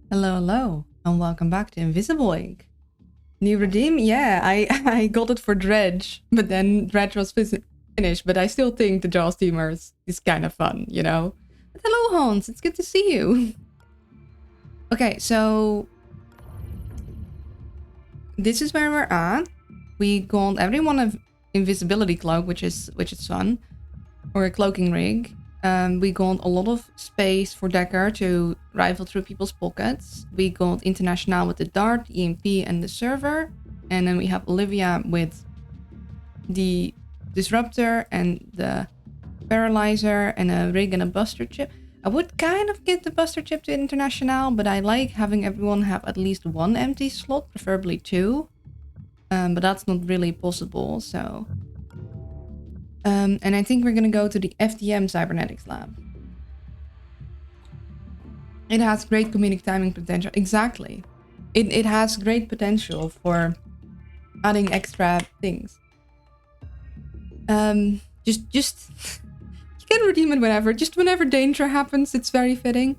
Hello, hello, and welcome back to Invisible Ink. New redeem? Yeah, I I got it for Dredge, but then Dredge was finished, but I still think the Jaws teamer is kind of fun, you know? But hello, Hans, it's good to see you. Okay, so this is where we're at. We got everyone of invisibility cloak, which is fun, or a cloaking rig. We got a lot of space for Decker to rifle through people's pockets. We got International with the dart, EMP, and the server. And then we have Olivia with the disruptor and the paralyzer and a rig and a buster chip. I would kind of give the buster chip to International, but I like having everyone have at least one empty slot, preferably two. But that's not really possible, so... and I think we're gonna go to the FDM Cybernetics Lab. It has great comedic timing potential. Exactly. It has great potential for adding extra things. Just you can redeem it whenever. Just whenever danger happens, it's very fitting.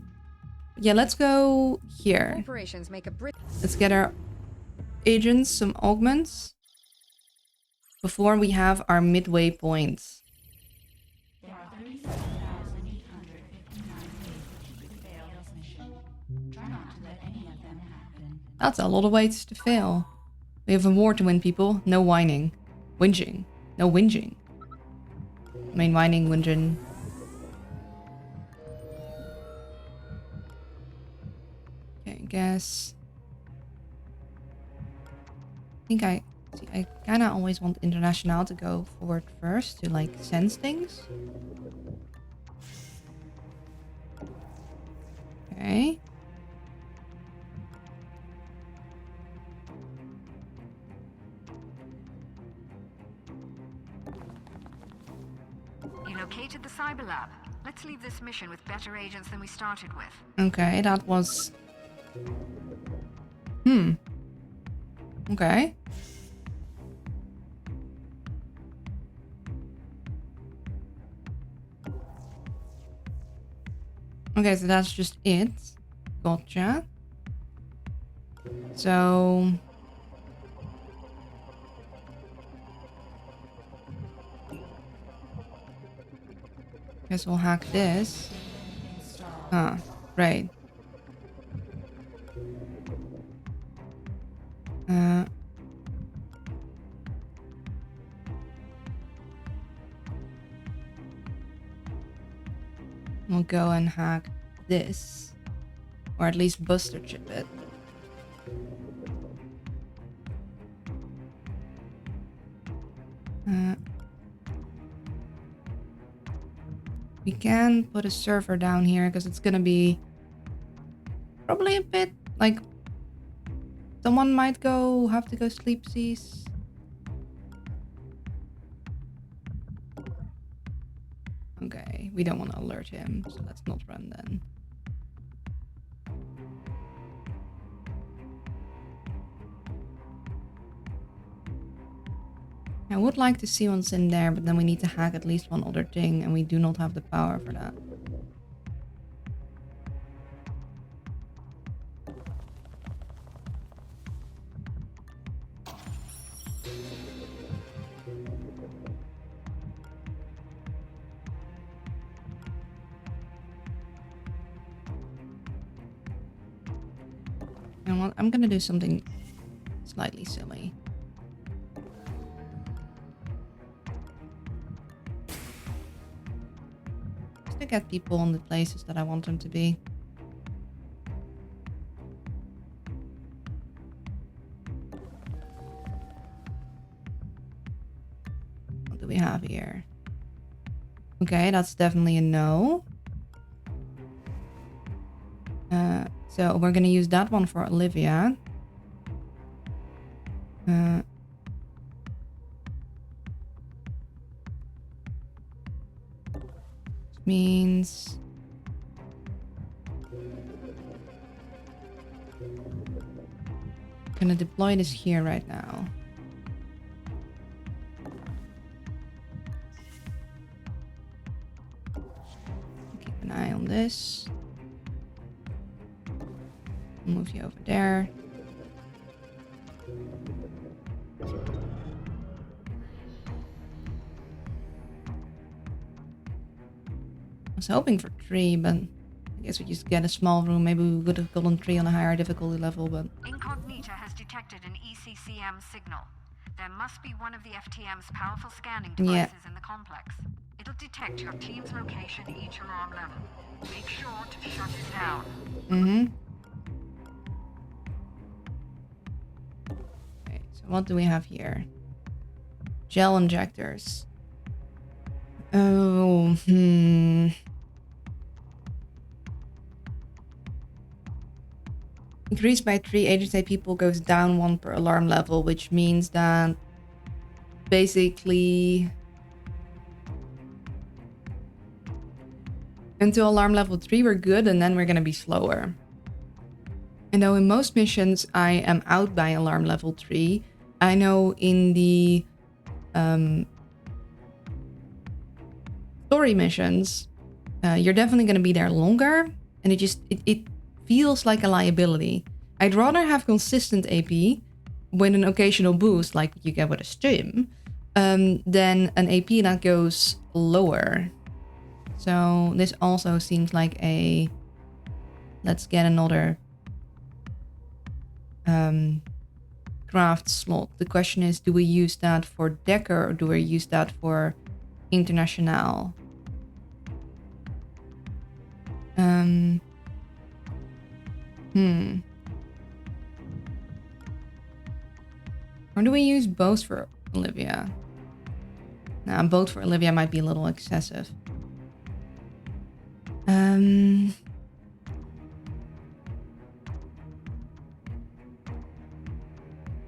Yeah, let's go here. Corporations make a Let's get our agents some augments before we have our midway points. There are 37,859 ways to fail this mission. Try not to let any of them happen. That's a lot of ways to fail. We have a war to win, people. No whining. Whinging. No whinging. I mean, whining, whinging. Okay, I guess... I kind of always want International to go forward first to, like, sense things. Okay. You located the cyber lab. Let's leave this mission with better agents than we started with. Okay, that was... Okay. Okay, so that's just it. Gotcha. So... Guess we'll hack this. Ah, right. We'll go and hack this. Or at least buster chip it. We can put a server down here because it's gonna be probably a bit like someone might have to go sleepsies. Okay, we don't want to alert him, so let's not run then. I would like to see what's in there, but then we need to hack at least one other thing, and we do not have the power for that. You know what? I'm gonna do something slightly silly. Just to get people in the places that I want them to be. What do we have here? Okay, that's definitely a no. So we're gonna use that one for Olivia. Means I'm gonna deploy this here right now. Keep an eye on this. Move you over there. I was hoping for 3, but I guess we just get a small room. Maybe we would have gotten 3 on a higher difficulty level, but... Incognita has detected an ECCM signal. There must be one of the FTM's powerful scanning devices in the complex. It'll detect your team's location each alarm level. Make sure to shut it down. Okay, so what do we have here? Gel injectors. Oh, Increased by 3, Agent people goes down 1 per alarm level, which means that basically until alarm level 3 we're good, and then we're gonna be slower. And though in most missions I am out by alarm level 3, I know in the story missions, you're definitely gonna be there longer, and it feels like a liability. I'd rather have consistent AP with an occasional boost like you get with a stream, than an AP that goes lower. So this also seems like a... Let's get another craft slot. The question is, do we use that for Decker or do we use that for International? Or do we use both for Olivia? Nah, both for Olivia might be a little excessive.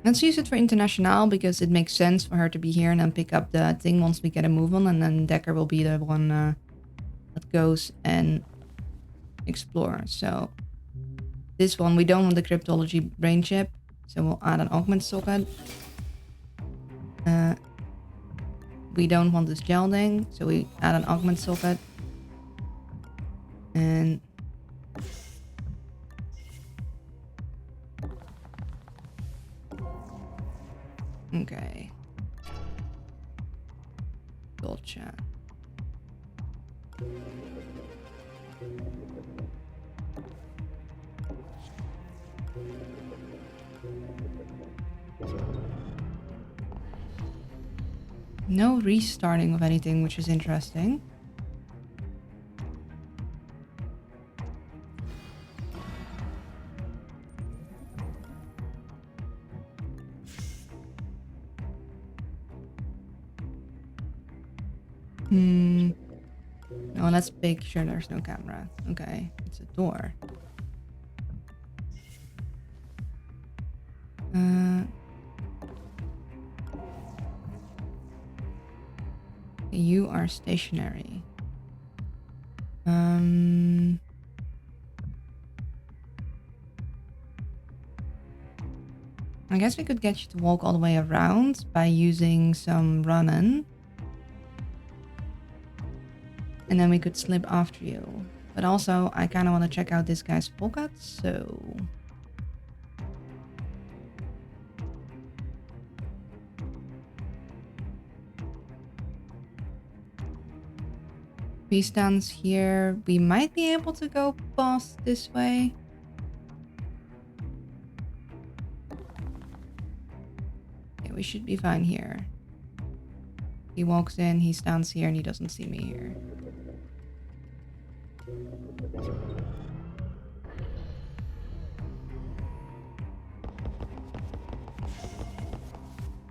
Let's use it for International because it makes sense for her to be here and then pick up the thing once we get a move on, and then Decker will be the one that goes and explores. So this one, we don't want the cryptology brain chip, so we'll add an augment socket. We don't want this gel thing, so we add an augment socket. And okay. Gotcha. No restarting of anything, which is interesting. No, let's make sure there's no camera. Okay, it's a door. You are stationary. I guess we could get you to walk all the way around by using some run-in. And then we could slip after you. But also, I kind of want to check out this guy's pockets, so... He stands here. We might be able to go past this way. Okay, we should be fine here. He walks in, he stands here, and he doesn't see me here.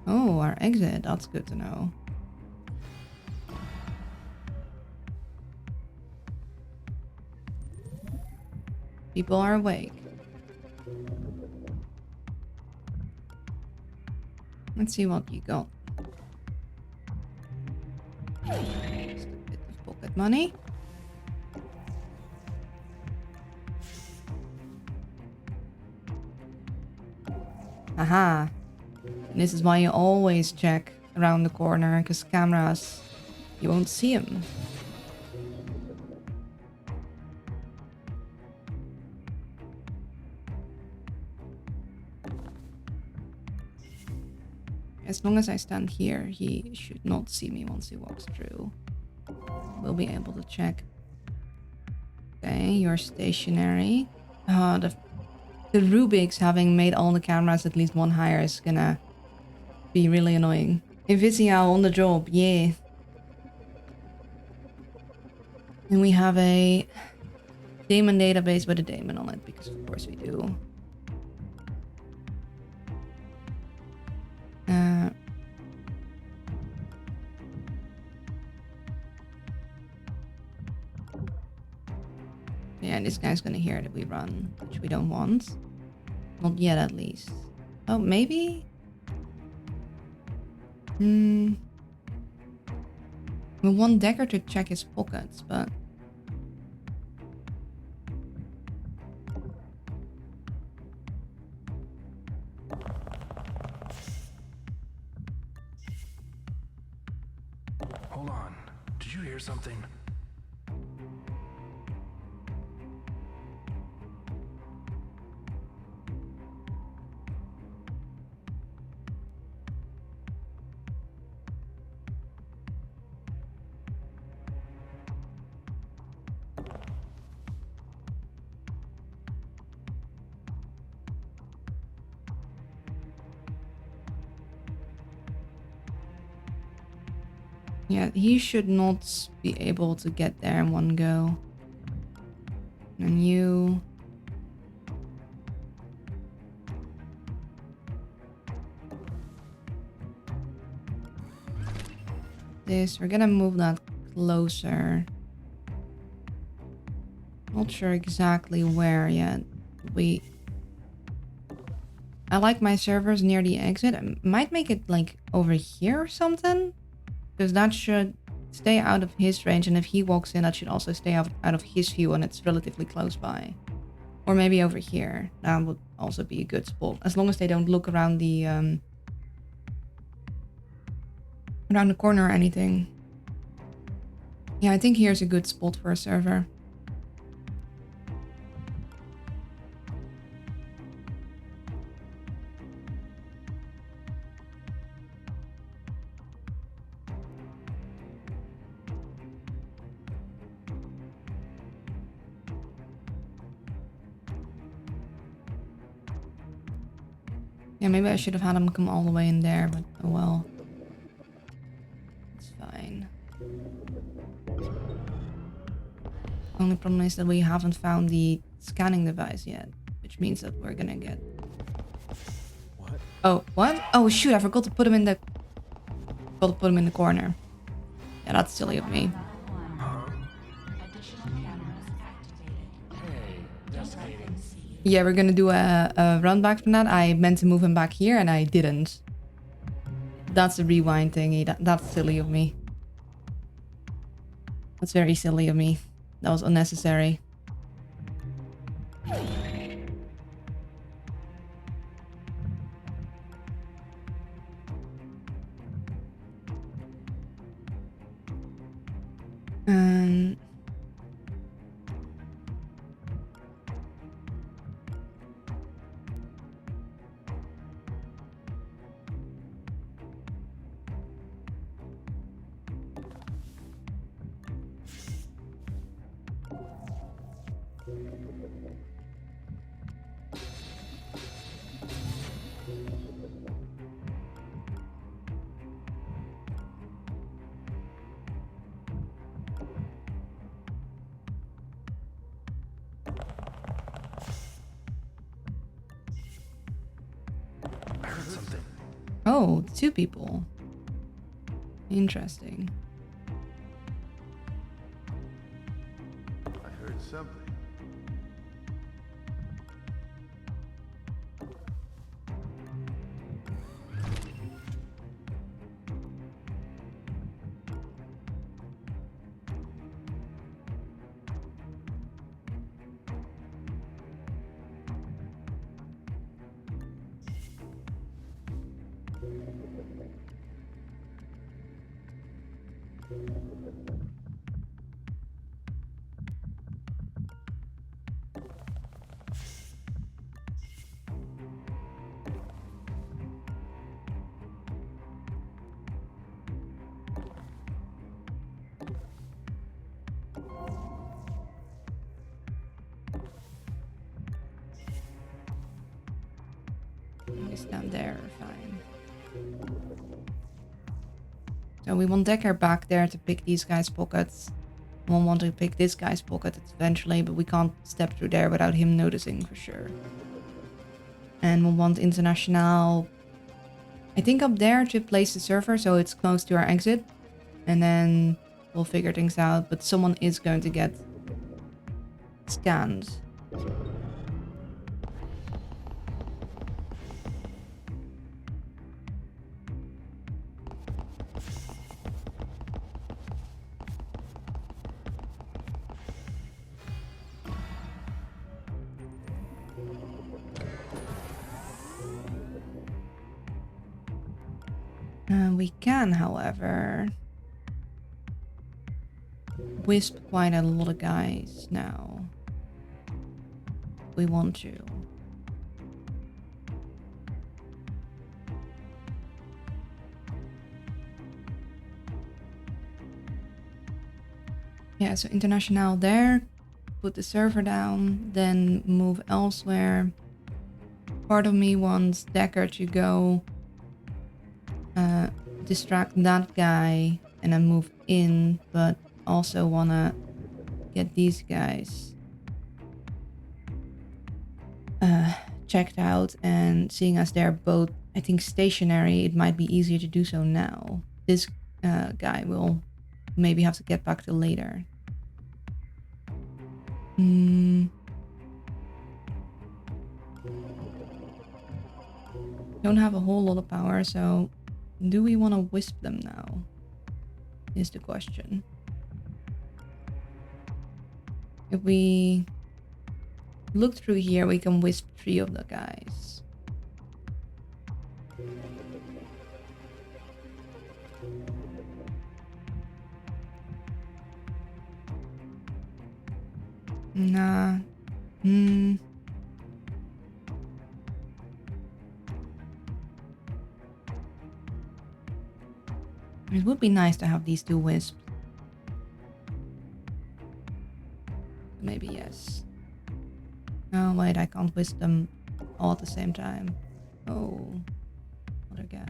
Oh, our exit. That's good to know. People are awake. Let's see what you got. Just a bit of pocket money. Aha. And this is why you always check around the corner, because cameras, you won't see them. As long as I stand here, he should not see me once he walks through. We'll be able to check. Okay, you're stationary. The Rubik's having made all the cameras at least one higher is gonna be really annoying. Invisial on the job, yeah. And we have a daemon database with a daemon on it, because of course we do. Yeah, this guy's gonna hear that we run, which we don't want. Not yet, at least. Oh, maybe? We want Decker to check his pockets, but... Hold on. Did you hear something? Yeah, he should not be able to get there in one go. And you... We're gonna move that closer. Not sure exactly where yet. I like my servers near the exit. I might make it like over here or something. Because that should stay out of his range, and if he walks in, that should also stay out of his view, and it's relatively close by. Or maybe over here. That would also be a good spot. As long as they don't look around the corner or anything. Yeah, I think here's a good spot for a server. Yeah, maybe I should have had him come all the way in there, but oh well. It's fine. Only problem is that we haven't found the scanning device yet, which means that we're gonna get... What? Oh, what? Oh shoot, I forgot to put him in the... corner. Yeah, that's silly of me. Additional cameras activated. Yeah, we're gonna do a run back from that. I meant to move him back here and I didn't. That's a rewind thingy. That's silly of me. That's very silly of me. That was unnecessary. Oh, 2 people. Interesting. I heard something. We stand there, fine. So we want Decker back there to pick these guys' pockets. We'll want to pick this guy's pocket eventually, but we can't step through there without him noticing for sure. And we'll want International, I think, up there to place the server so it's close to our exit. And then we'll figure things out, but someone is going to get scanned. We can, however, wisp quite a lot of guys now. We want to. Yeah, so International there. Put the server down, then move elsewhere. Part of me wants Decker to go distract that guy and then move in, but also wanna get these guys checked out, and seeing as they're both, I think, stationary, it might be easier to do so now. This guy will maybe have to get back to later. Don't have a whole lot of power, so do we want to wisp them now? Is the question. If we look through here, we can wisp 3 of the guys. Nah. It would be nice to have these 2 wisps. Maybe yes. No, wait, I can't wisp them all at the same time. Oh, other guy.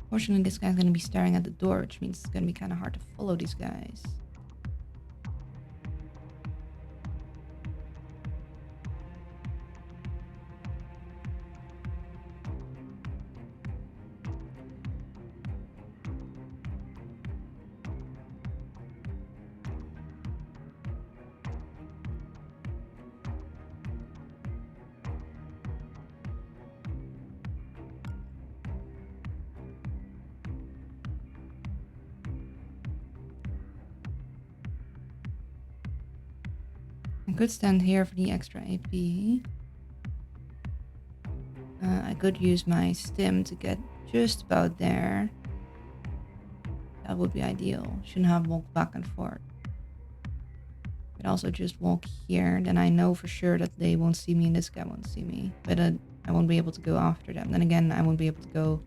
Fortunately, this guy's gonna be staring at the door, which means it's gonna be kind of hard to follow these guys. I could stand here for the extra AP. I could use my stim to get just about there. That would be ideal. Shouldn't have walked back and forth. Could also just walk here. Then I know for sure that they won't see me and this guy won't see me. But I won't be able to go after them. Then again, I won't be able to go...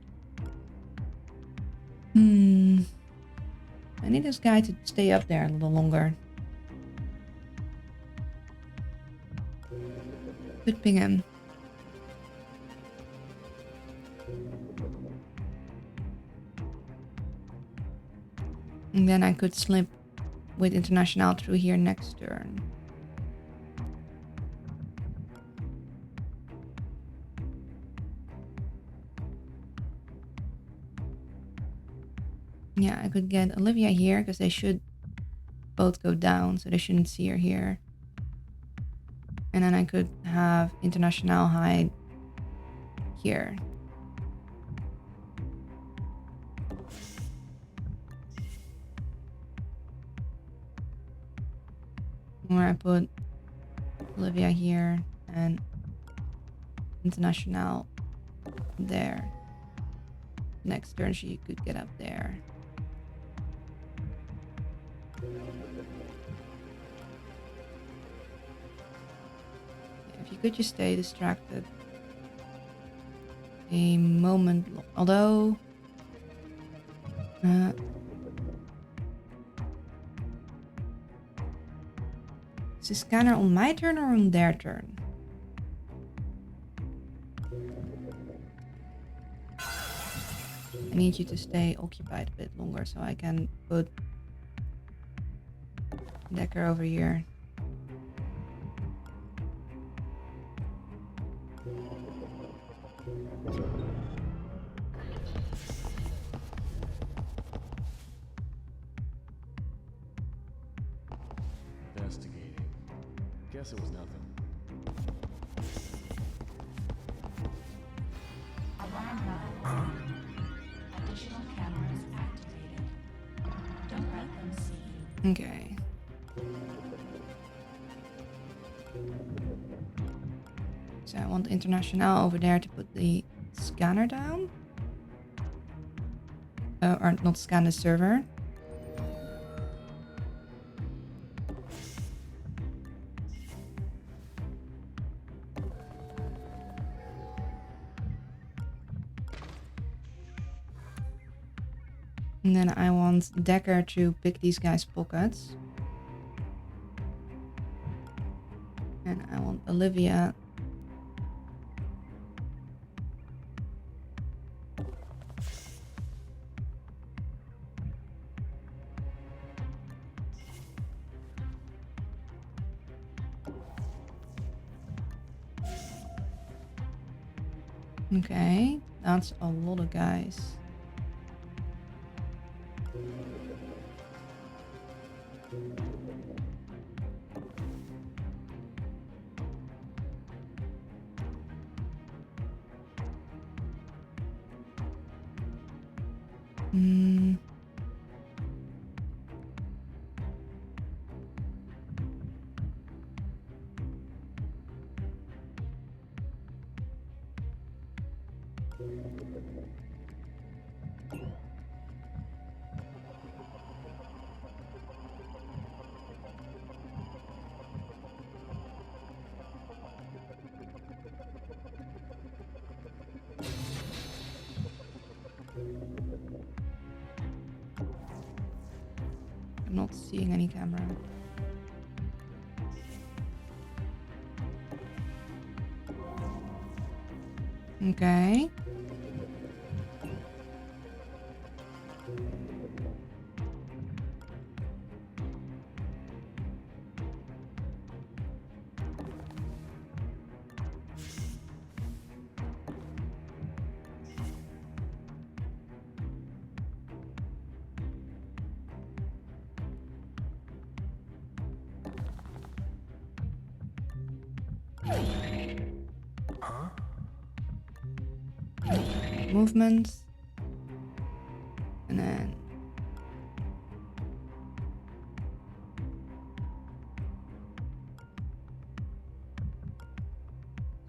I need this guy to stay up there a little longer. Could ping him. And then I could slip with International through here next turn. Yeah, I could get Olivia here because they should both go down, so they shouldn't see her here. And then I could have International hide here. Or I put Olivia here and International there. Next turn she could get up there. If you could just stay distracted a moment, although is the scanner on my turn or on their turn? I need you to stay occupied a bit longer so I can put Decker over here. Investigating. Guess it was nothing. Alarm level 1. Additional cameras activated. Don't let them see you. Okay. So I want International over there to put the scanner down. Or not scan the server. And then I want Decker to pick these guys' pockets. And I want Olivia okay, that's a lot of guys. I'm not seeing any camera. Okay. Huh? Movement. And then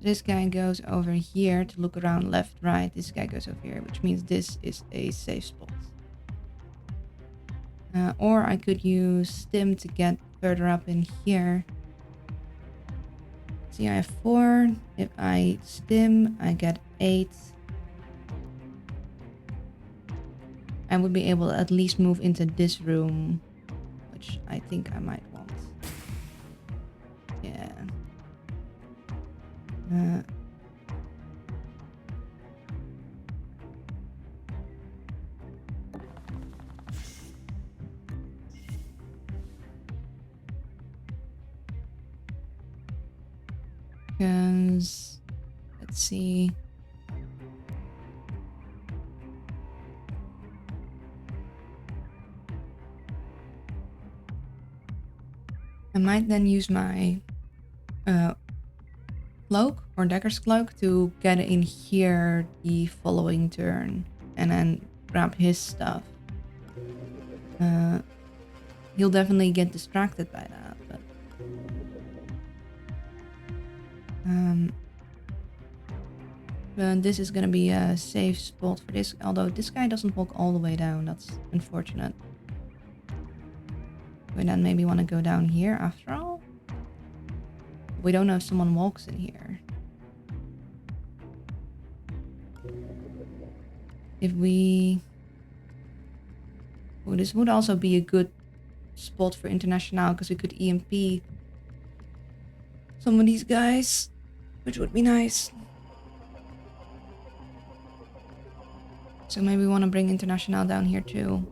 this guy goes over here to look around left, right. This guy goes over here, which means this is a safe spot. Or I could use Stim to get further up in here. See, I have 4. If I Stim, I get 8. I would be able to at least move into this room, which I think I might want. Yeah. Uh, Because, let's see. I might then use my cloak or Dagger's cloak to get in here the following turn and then grab his stuff. He'll definitely get distracted by that, but this is gonna be a safe spot for this, although this guy doesn't walk all the way down. That's unfortunate. We then maybe want to go down here after all. We don't know if someone walks in here. If we... Oh, this would also be a good spot for International, because we could EMP some of these guys, which would be nice. So maybe we want to bring International down here too.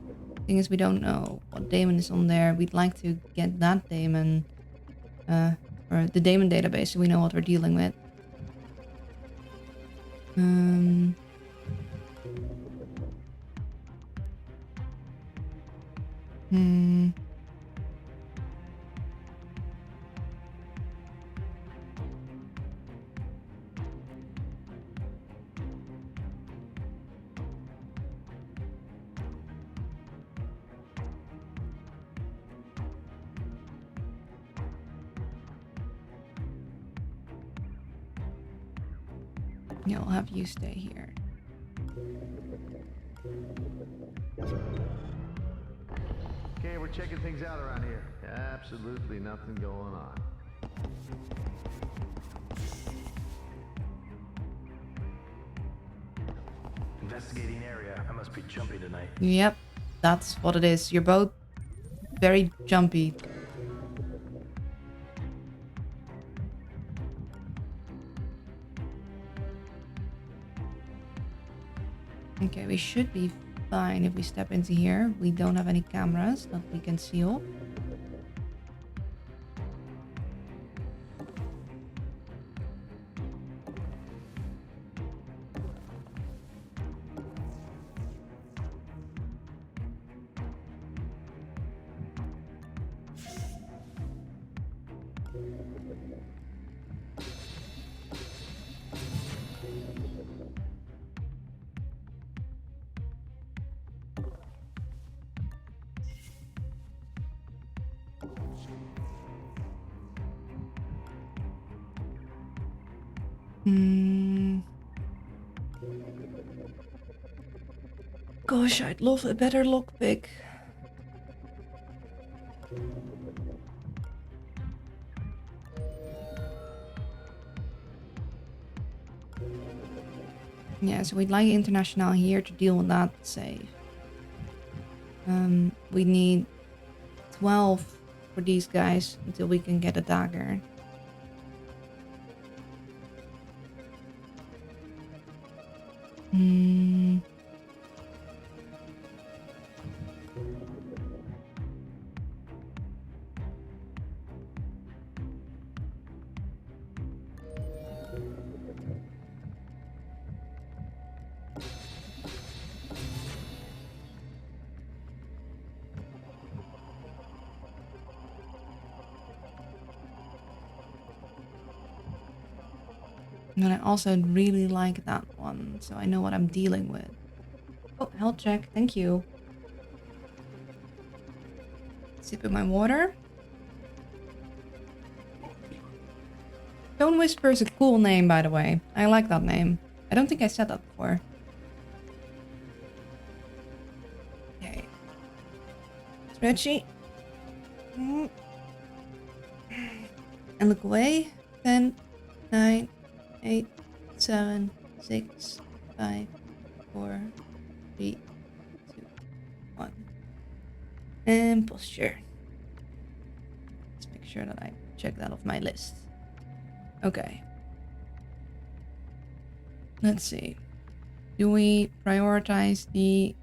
Thing is, we don't know what daemon is on there. We'd like to get that daemon, or the daemon database, so we know what we're dealing with. Yeah, I'll have you stay here. Okay, we're checking things out around here. Absolutely nothing going on. Investigating area. I must be jumpy tonight. Yep, that's what it is. You're both very jumpy. Okay, we should be fine if we step into here. We don't have any cameras that we can seal. Gosh, I'd love a better lockpick. Yeah, so we'd like International here to deal with that safe. We need 12 for these guys until we can get a dagger. And I also really like that one, so I know what I'm dealing with. Oh, health check, thank you. Sip of my water. Stone Whisper is a cool name, by the way. I like that name. I don't think I said that before. Okay. Spreadsheet. And look away. 10, 9, 8, 7, 6, 5, 4, 3, 2, 1. And posture. Let's make sure that I check that off my list. Okay. Let's see. Do we prioritize the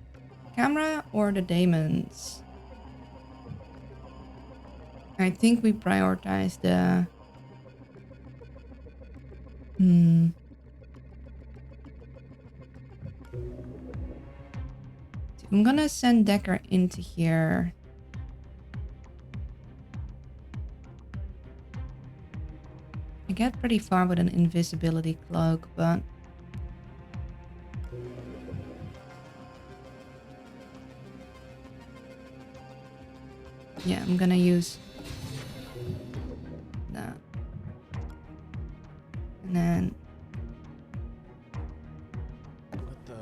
camera or the daemons? I think we prioritize the... I'm gonna send Decker into here. I get pretty far with an invisibility cloak, but... yeah, I'm gonna use that. And then... What the?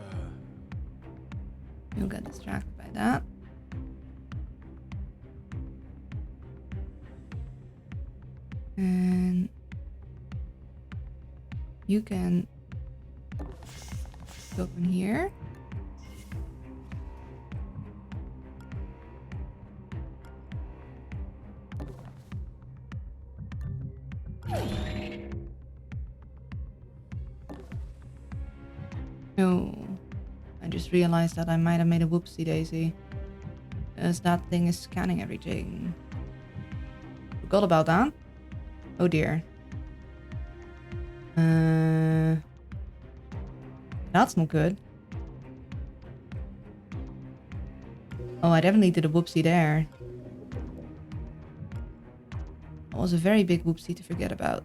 you'll get distracted by that. And... you can go in here. Oh, I just realized that I might have made a whoopsie daisy. Because that thing is scanning everything. Forgot about that. Oh dear. That's not good. Oh, I definitely did a whoopsie there. That was a very big whoopsie to forget about.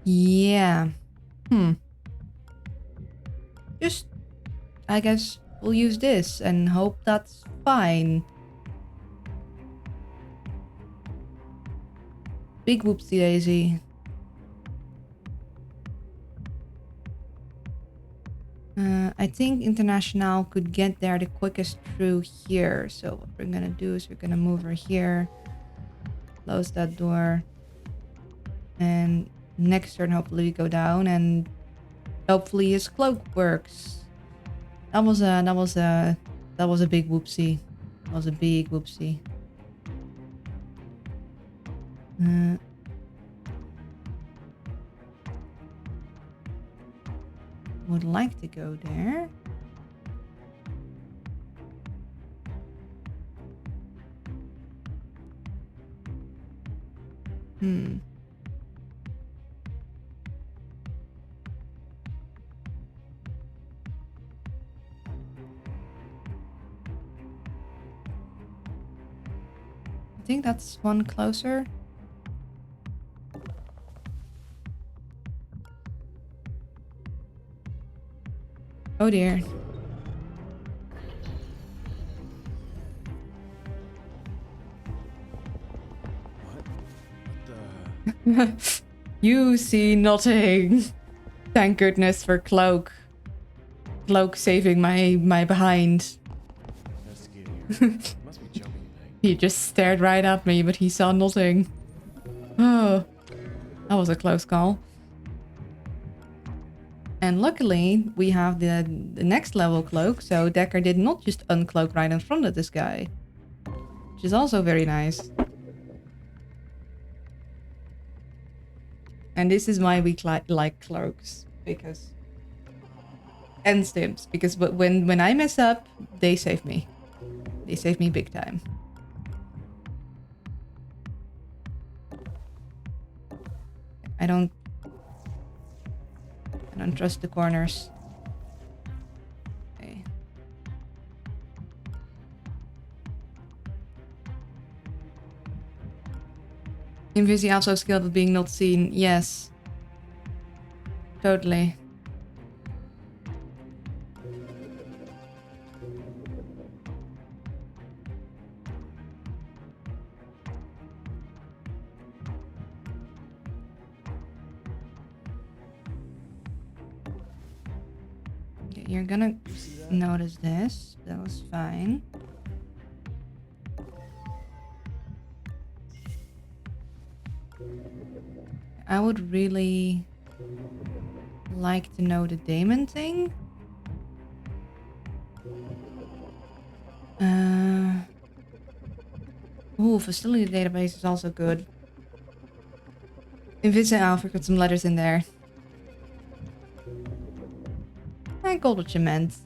Yeah. Just, I guess we'll use this and hope that's fine. Big whoopsie daisy. I think International could get there the quickest through here. So what we're gonna do is we're gonna move her here. Close that door. And next turn hopefully we go down and hopefully his cloak works. That was a big whoopsie. That was a big whoopsie. Would like to go there. I think that's one closer. Oh dear. What the? You see nothing. Thank goodness for Cloak. Cloak saving my behind. Investigating here. Must be jumping thing. He just stared right at me, but he saw nothing. Oh, that was a close call. And luckily, we have the next level cloak, so Decker did not just uncloak right in front of this guy. Which is also very nice. And this is why we like cloaks, because... and stims, because when I mess up, they save me. They save me big time. I don't trust the corners. Okay. Invisi also skilled at being not seen. Yes. Totally. You're gonna notice this. That was fine. I would really like to know the daemon thing. Ooh, facility database is also good. In Vincent Alfred got some letters in there. And gold cement.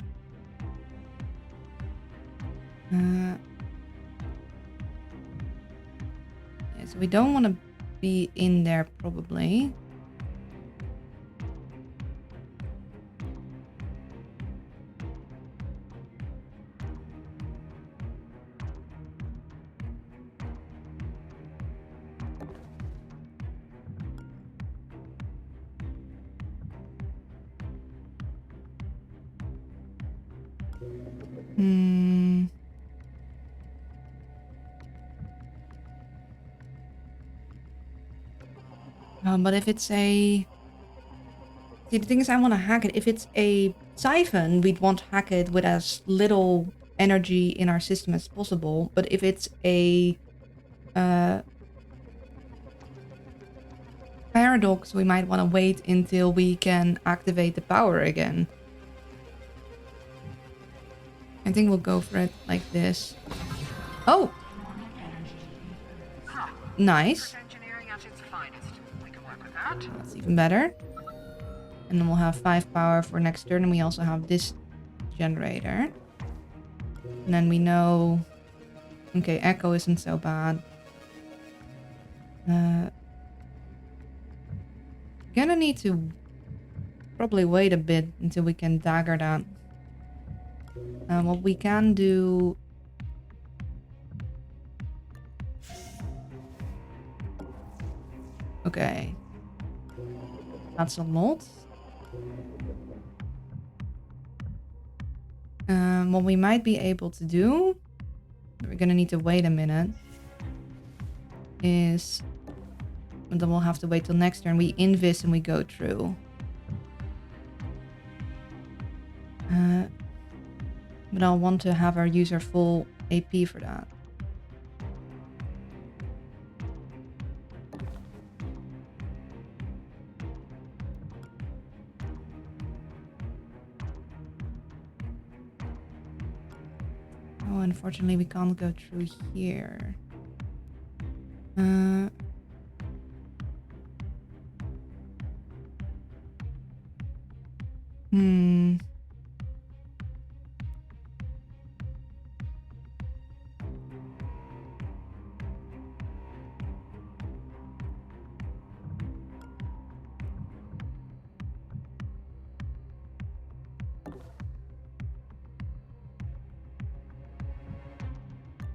Yeah, so we don't want to be in there probably. But if it's a... See, the thing is I want to hack it. If it's a siphon, we'd want to hack it with as little energy in our system as possible. But if it's a paradox, we might want to wait until we can activate the power again. I think we'll go for it like this. Oh! Nice. Engineering at its finest. We can work with that. That's even better. And then we'll have 5 power for next turn. And we also have this generator. And then we know... Okay, Echo isn't so bad. Gonna need to probably wait a bit until we can dagger that. What we can do... Okay. That's a lot. What we might be able to do... We're gonna need to wait a minute. Is... And then we'll have to wait till next turn. We invis and we go through. But I'll want to have our user full AP for that. Oh, unfortunately we can't go through here.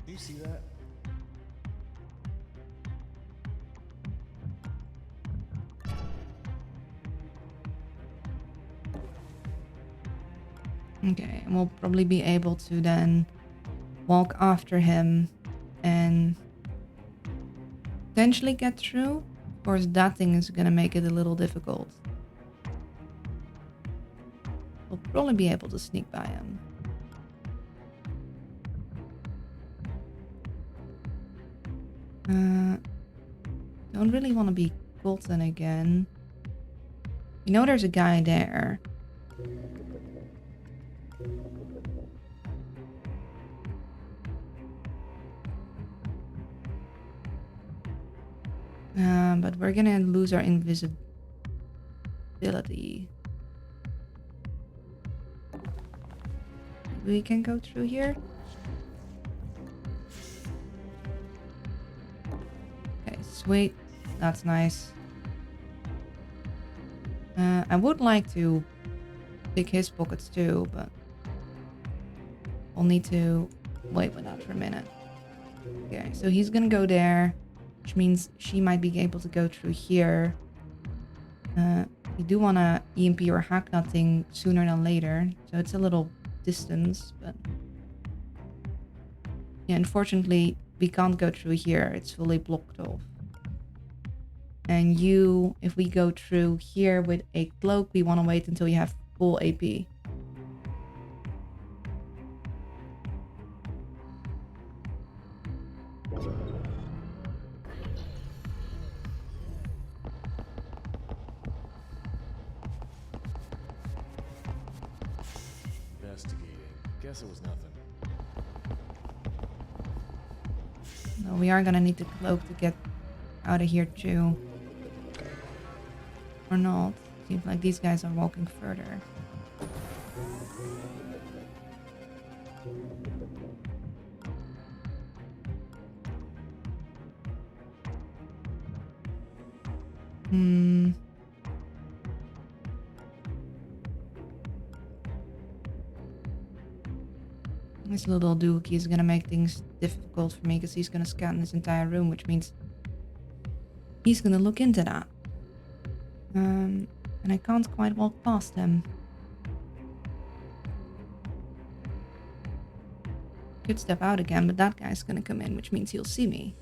Do you see that? Okay, and we'll probably be able to then walk after him and potentially get through. Of course, that thing is gonna make it a little difficult. We'll probably be able to sneak by him. Don't really want to be Colton again. You know there's a guy there. But we're gonna lose our invisibility. We can go through here. Okay, sweet. That's nice. I would like to pick his pockets too, but we'll need to wait with that for a minute. Okay, so he's gonna go there, which means she might be able to go through here. We do want to EMP or hack that thing sooner than later, so it's a little distance, but yeah, unfortunately we can't go through here. It's fully blocked off. And you, if we go through here with a cloak, we want to wait until you have full AP. Investigating. Guess it was nothing. So we are gonna need the cloak to get out of here too. Or not. Seems like these guys are walking further. This little dookie is gonna make things difficult for me because he's gonna scan this entire room, which means he's gonna look into that. And I can't quite walk past him. Could step out again, but that guy's gonna come in, which means he'll see me.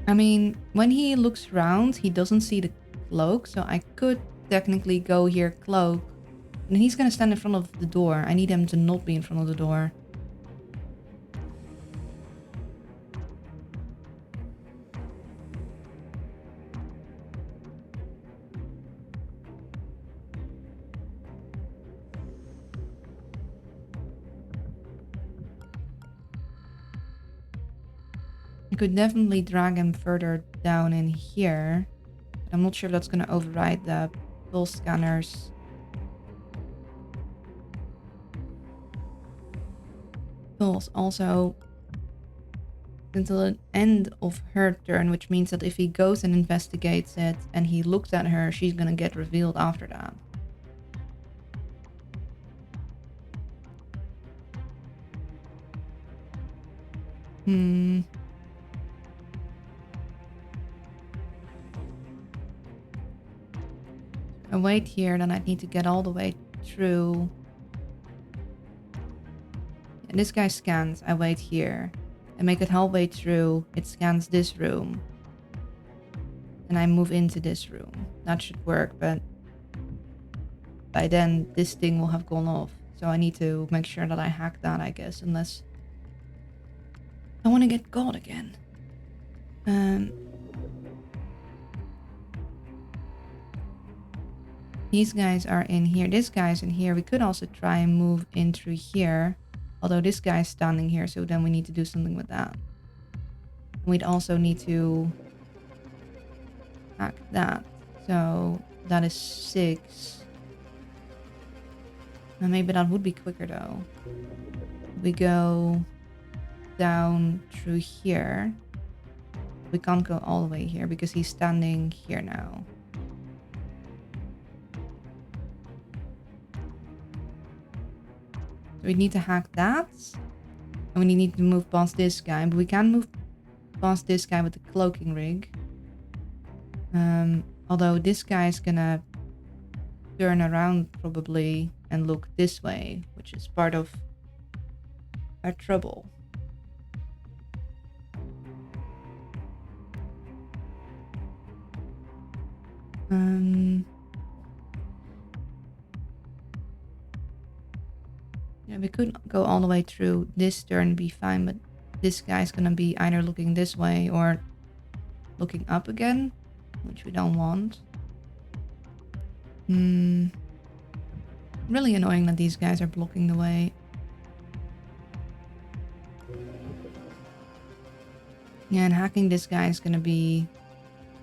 I mean, when he looks around, he doesn't see the cloak, so I could technically go here, cloak. And he's gonna stand in front of the door. I need him to not be in front of the door. I could definitely drag him further down in here. But I'm not sure if that's going to override the pulse scanners. Pulse also until the end of her turn, which means that if he goes and investigates it and he looks at her, she's going to get revealed after that. I wait here, then I'd need to get all the way through. And this guy scans. I wait here. I make it halfway through. It scans this room. And I move into this room. That should work, but by then this thing will have gone off. So I need to make sure that I hack that, I guess, unless I want to get caught again. These guys are in here. This guy's in here. We could also try and move in through here. Although this guy's standing here, so then we need to do something with that. We'd also need to hack that. So that is 6. And maybe that would be quicker though. We go down through here. We can't go all the way here because he's standing here now. So we need to hack that. And we need to move past this guy. But we can move past this guy with the cloaking rig. Although this guy is gonna turn around probably and look this way, which is part of our trouble. Yeah, we could go all the way through this turn, be fine, but this guy's gonna be either looking this way or looking up again, which we don't want. Really annoying that these guys are blocking the way. Yeah, and hacking this guy is gonna be...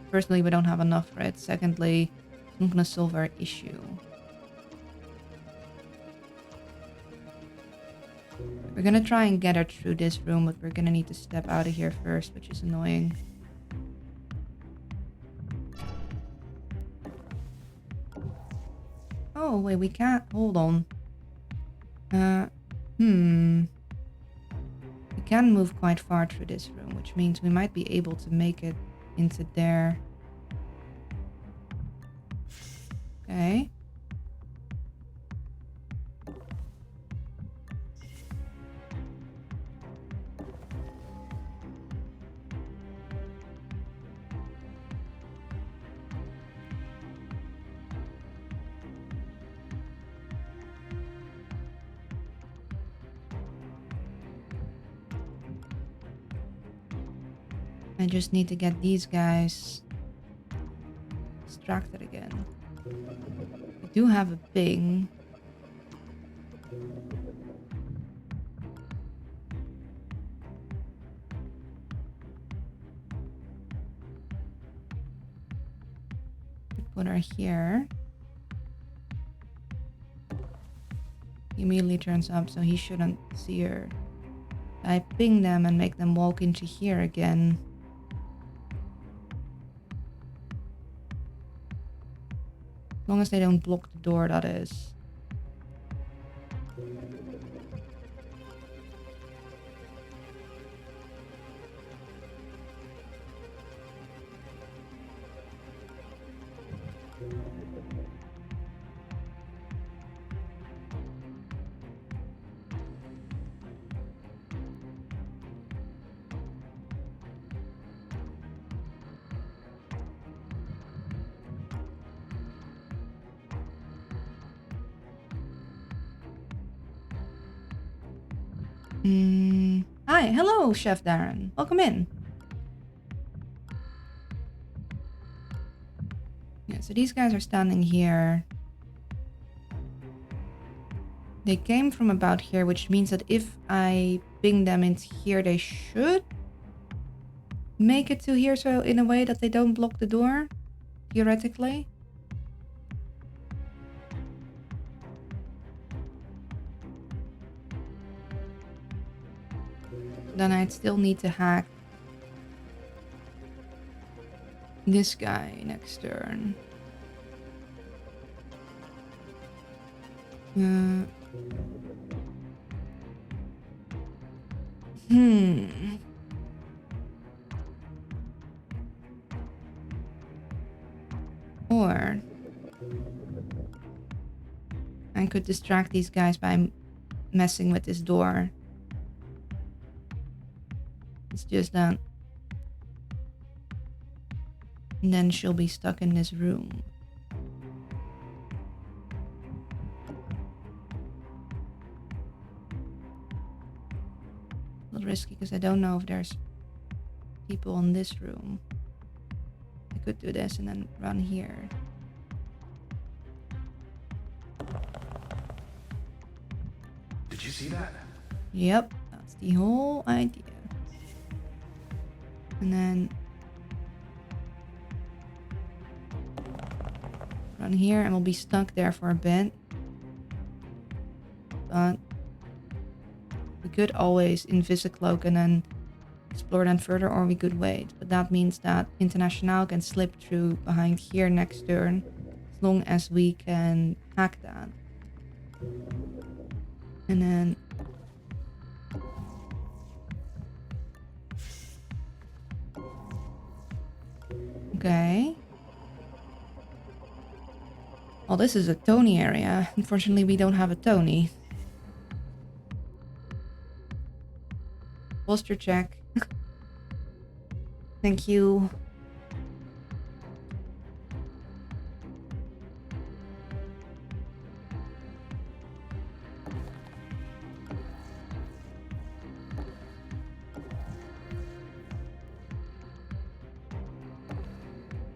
Firstly, we don't have enough for it. Secondly, it's not gonna solve our issue. We're gonna try and get her through this room, but we're gonna need to step out of here first, which is annoying. Oh, wait, we can't... Hold on. We can move quite far through this room, which means we might be able to make it into there. Okay. I just need to get these guys distracted again. We do have a ping. Put her here. He immediately turns up, so he shouldn't see her. I ping them and make them walk into here again. As long as they don't block the door, that is. Hi, hello, Chef Darren. Welcome in. Yeah, so these guys are standing here. They came from about here, which means that if I ping them into here, they should make it to here, so in a way that they don't block the door, theoretically. Then I'd still need to hack this guy next turn. Or I could distract these guys by messing with this door. It's just that. And then she'll be stuck in this room. A little risky because I don't know if there's people in this room. I could do this and then run here. Did you see that? Yep, that's the whole idea. And then run here and we'll be stuck there for a bit. But we could always Invisicloak and then explore them further, or we could wait. But that means that International can slip through behind here next turn, as long as we can hack that. And then okay. Well, this is a Tony area. Unfortunately, we don't have a Tony. Posture check. Thank you.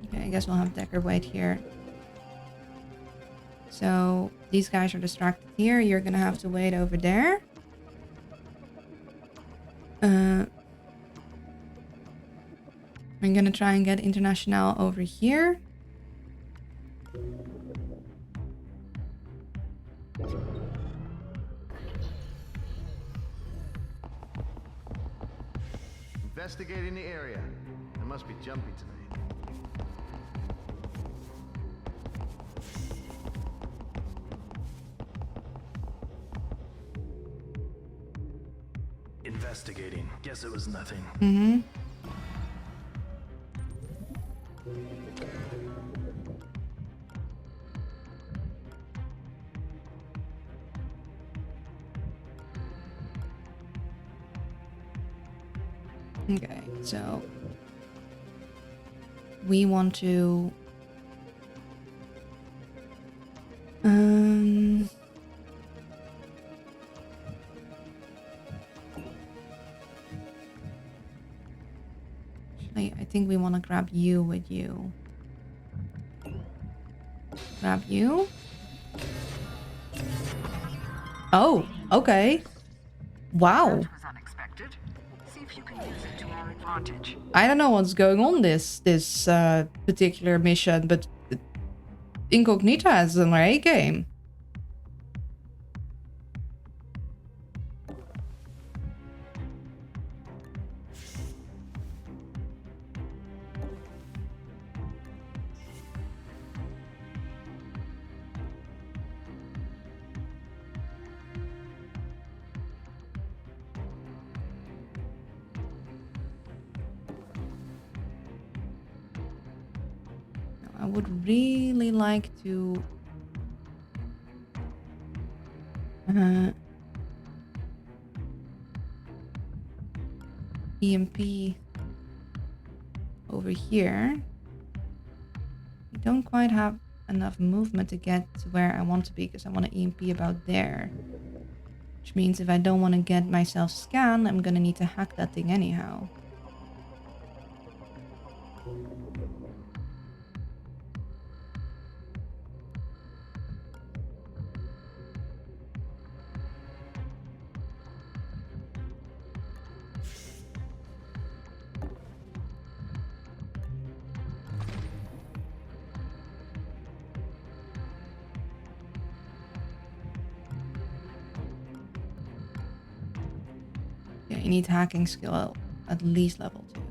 Okay, I guess we'll have Decker wait here. So these guys are distracted here. You're gonna have to wait over there. I'm gonna try and get International over here. Investigating the area. I must be jumpy tonight. Investigating. Guess it was nothing. Mm-hmm. Okay, so we want to I think we want to grab you with you. Grab you. Oh, okay. Wow. That was unexpected. See if you can use it to our advantage. I don't know what's going on this particular mission, but Incognita has an A game. I would really like to EMP over here. I don't quite have enough movement to get to where I want to be because I want to EMP about there. Which means if I don't want to get myself scanned, I'm gonna need to hack that thing anyhow. You need hacking skill at least level 2.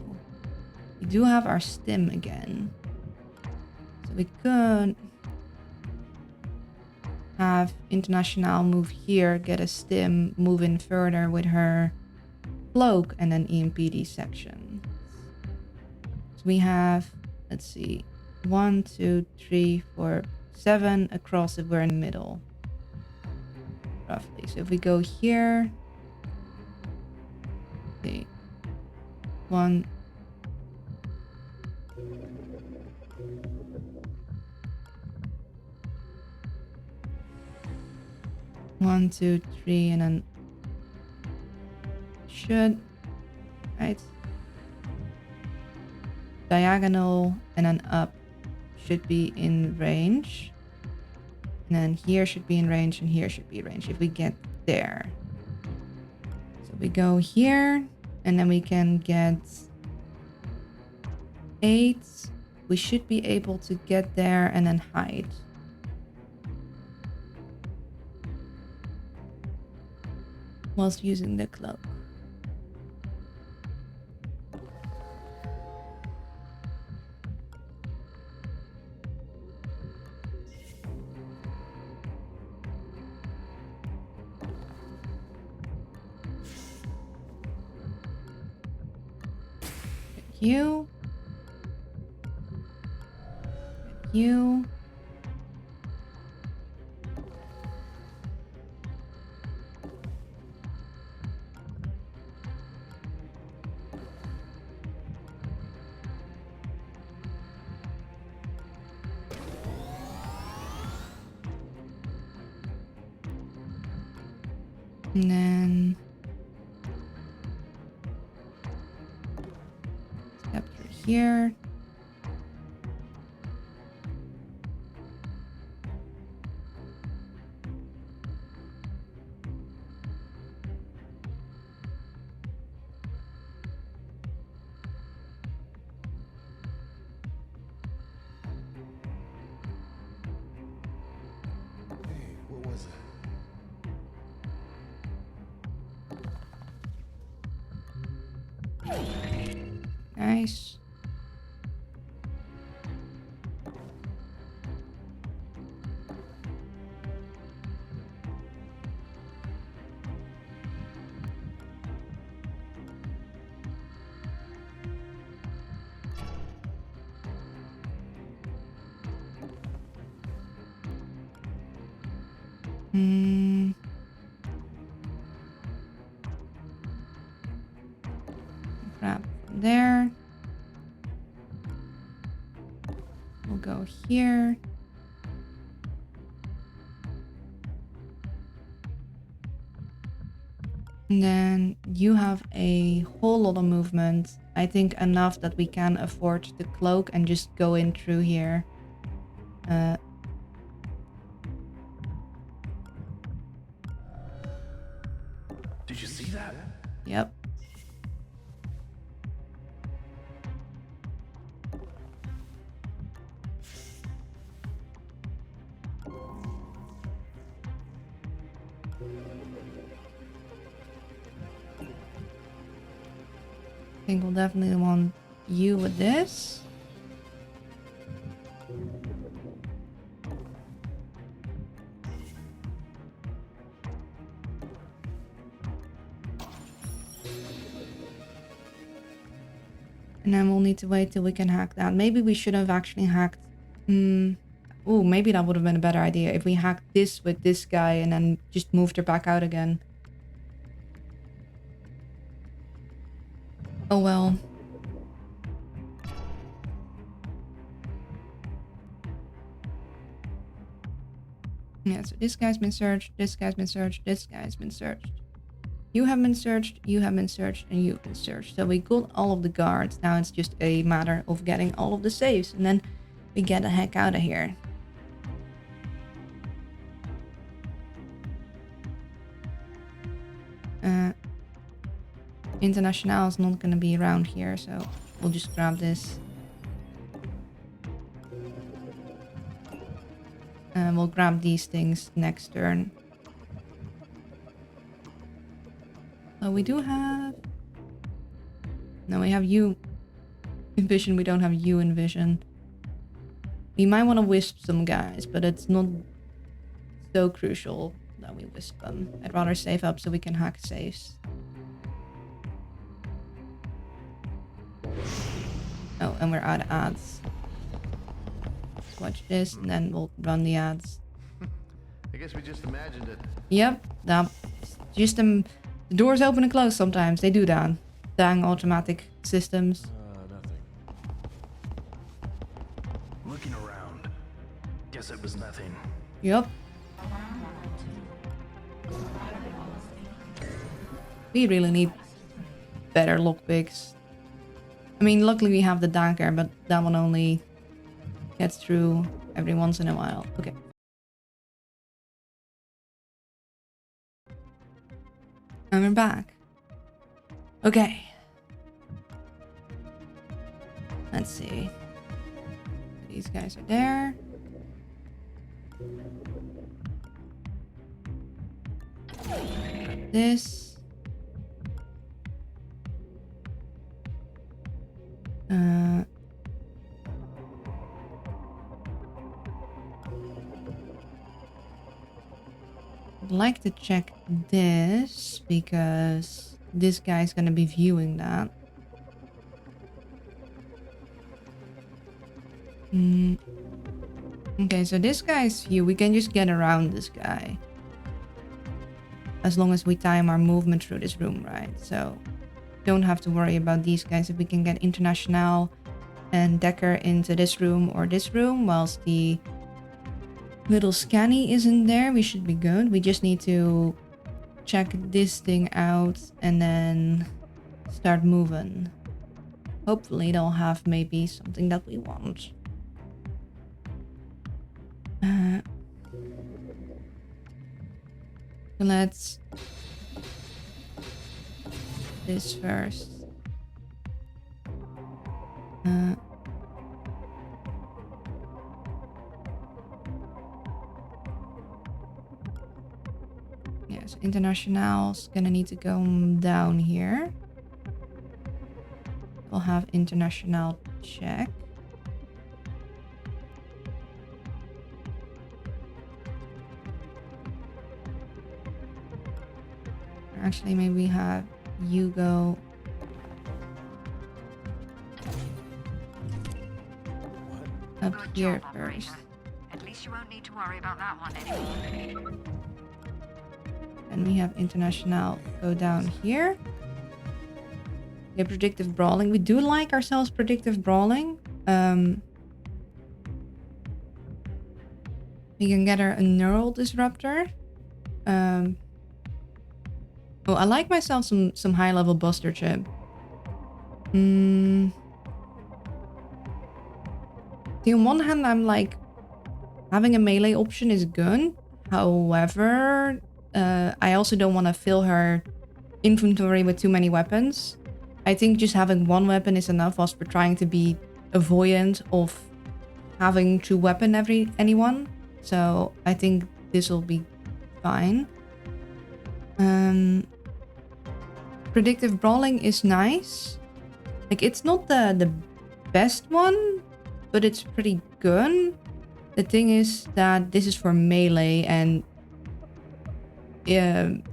We do have our stim again. So we could have International move here, get a stim, move in further with her cloak, and then EMP these sections. So we have, let's see, 1, 2, 3, 4, 7 across if we're in the middle. Roughly. So if we go here, 1, 1, 2, 3, and then should right diagonal and then up should be in range, and then here should be in range and here should be in range if we get there. So we go here. And then we can get 8. We should be able to get there and then hide. Whilst using the cloak. You. You. And then step through here. Hey, what was that? Nice. Grab from there. We'll go here. And then you have a whole lot of movement I think enough that we can afford the cloak and just go in through here. Did you see that? Yep. I think we'll definitely want you with this. And then we'll need to wait till we can hack that. Maybe we should have actually hacked... Oh, maybe that would have been a better idea if we hacked this with this guy and then just moved her back out again. Oh well. Yeah, so this guy's been searched, this guy's been searched, this guy's been searched. You have been searched, you have been searched, and you've been searched. So we got all of the guards. Now it's just a matter of getting all of the safes. And then we get the heck out of here. International is not going to be around here, so we'll just grab this. And we'll grab these things next turn. We do have... No, we have you in vision. We don't have you in vision. We might want to wisp some guys, but it's not so crucial that we wisp them. I'd rather save up so we can hack safes. Oh, and we're out of ads. Watch this, and then we'll run the ads. I guess we just imagined it. Yep, that just the doors open and close sometimes. They do that. Dang automatic systems. Nothing. Looking around. Guess it was nothing. Yep. We really need better lockpicks. I mean, luckily we have the dagger, but that one only gets through every once in a while. Okay. And we're back. Okay. Let's see. These guys are there. This. I'd like to check this because this guy's gonna be viewing that. Okay, so this guy's view, we can just get around this guy. As long as we time our movement through this room, right? So don't have to worry about these guys. If we can get International and Decker into this room or this room, whilst the little scanny isn't there, we should be good. We just need to check this thing out and then start moving. Hopefully they'll have maybe something that we want. So let's this first. Yes, International's gonna need to go down here. We'll have International check. Actually, maybe we have you go. Up Good here job, first. Operator. At least you won't need to worry about that one anymore. And we have International go down here. We have Predictive Brawling. We do like ourselves Predictive Brawling. We can get her a Neural Disruptor. Oh, I like myself some high level Buster Chip. Mm. On one hand, I'm like, having a melee option is good. However, I also don't want to fill her inventory with too many weapons. I think just having one weapon is enough whilst we're trying to be avoidant of having to weapon anyone. So I think this will be fine. Predictive brawling is nice. Like, it's not the best one, but it's pretty good. The thing is that this is for melee, and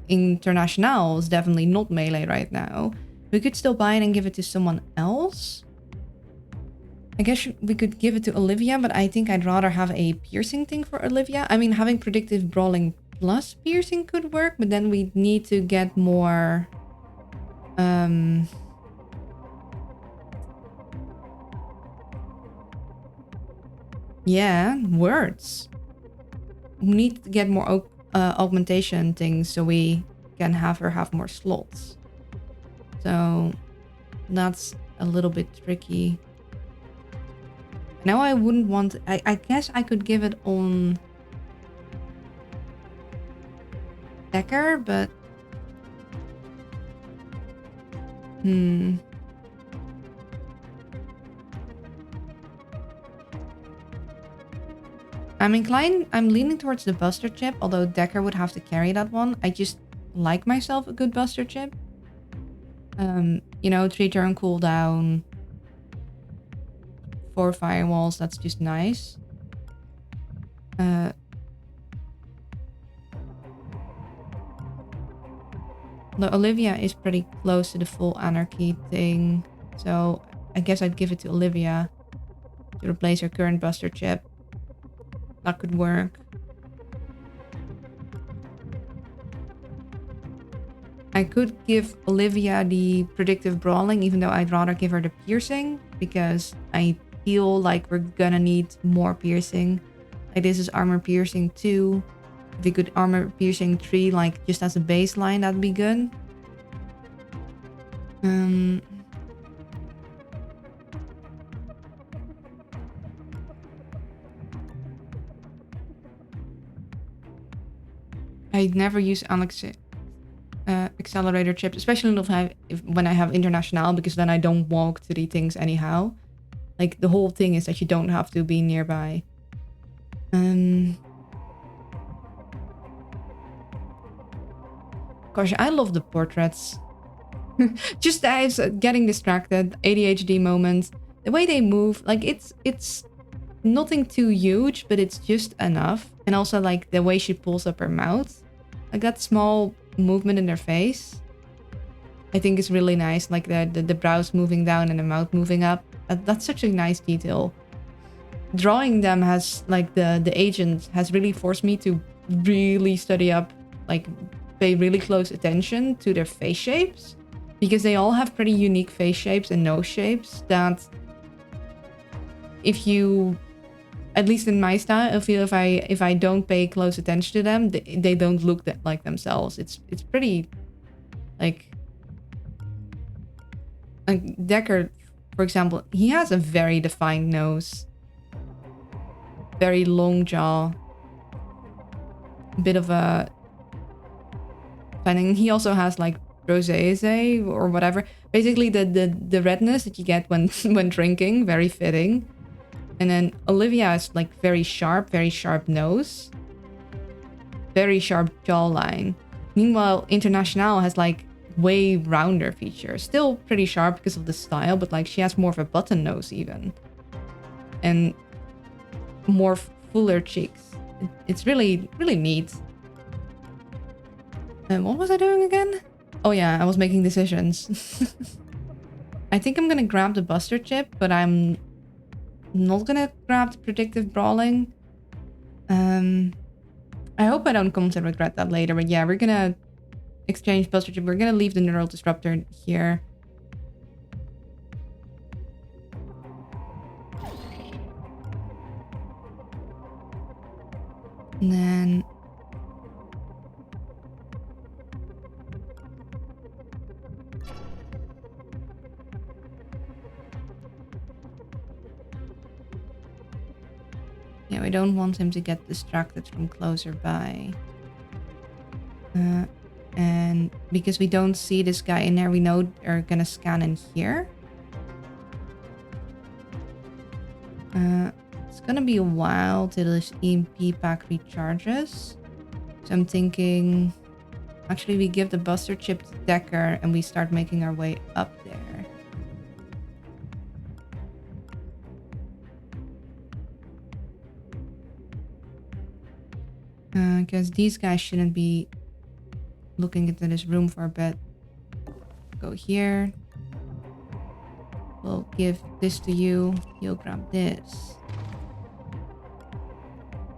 International is definitely not melee right now. We could still buy it and give it to someone else. I guess we could give it to Olivia, but I think I'd rather have a piercing thing for Olivia. I mean, having predictive brawling plus piercing could work, but then we need to get more... yeah, words. We need to get more augmentation things so we can have her have more slots. So that's a little bit tricky. Now I wouldn't want... I guess I could give it on Decker, but... I'm leaning towards the Buster Chip, although Decker would have to carry that one. I just like myself a good Buster Chip. You know, 3 turn cooldown, 4 firewalls, that's just nice. The Olivia is pretty close to the full anarchy thing, so I guess I'd give it to Olivia to replace her current Buster Chip. That could work. I could give Olivia the predictive brawling, even though I'd rather give her the piercing, because I feel like we're gonna need more piercing. Like, this is armor piercing 2. If we could armor piercing 3, like, just as a baseline, that'd be good. I never use accelerator chips, especially when I have International, because then I don't walk to the things anyhow. Like, the whole thing is that you don't have to be nearby. Gosh, I love the portraits. Just as getting distracted, ADHD moments. The way they move, like, it's nothing too huge, but it's just enough. And also, like, the way she pulls up her mouth. Like, that small movement in her face, I think is really nice. Like, the brows moving down and the mouth moving up. That's such a nice detail. Drawing them has, like, the agent has really forced me to really study up, like, pay really close attention to their face shapes. Because they all have pretty unique face shapes and nose shapes that if you... At least in my style, I feel if I don't pay close attention to them, they don't look like themselves. It's pretty, like Decker, for example, he has a very defined nose, very long jaw, a bit of a. And he also has like rosacea or whatever. Basically, the redness that you get when drinking, very fitting. And then Olivia is like very sharp nose. Very sharp jawline. Meanwhile, International has like way rounder features. Still pretty sharp because of the style, but like she has more of a button nose even. And more fuller cheeks. It's really, really neat. And what was I doing again? Oh yeah, I was making decisions. I think I'm gonna grab the Buster Chip, but I'm not gonna grab the predictive brawling. I hope I don't come to regret that later, but yeah, we're gonna exchange Buster Chip. We're gonna leave the Neural Disruptor here. And then Yeah, we don't want him to get distracted from closer by. And because we don't see this guy in there, we know they're gonna scan in here. It's gonna be a while till this EMP pack recharges. So I'm thinking, actually we give the buster chip to Decker and we start making our way up there. Because these guys shouldn't be looking into this room for a bit. Go here. We'll give this to you. You'll grab this.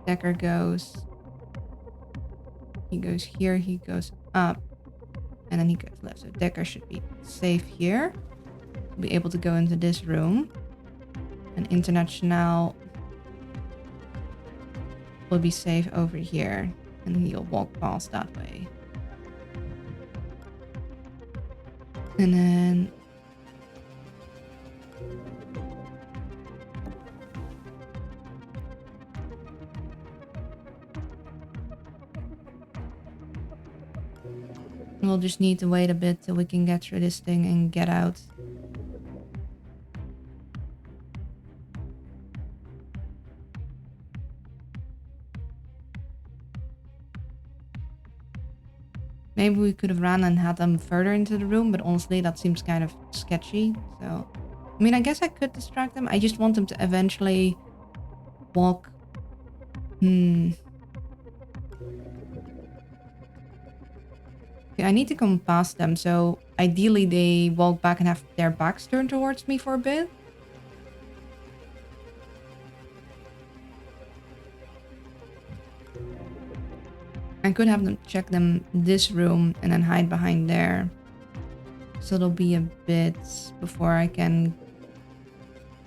Decker goes. He goes here. He goes up. And then he goes left. So Decker should be safe here. Be able to go into this room. And International will be safe over here. And he'll walk past that way. And then we'll just need to wait a bit till we can get through this thing and get out. Maybe we could have ran and had them further into the room, but honestly, that seems kind of sketchy. So, I mean, I guess I could distract them. I just want them to eventually walk. Okay, I need to come past them, so ideally they walk back and have their backs turned towards me for a bit. I could have them check them this room and then hide behind there. So it'll be a bit before I can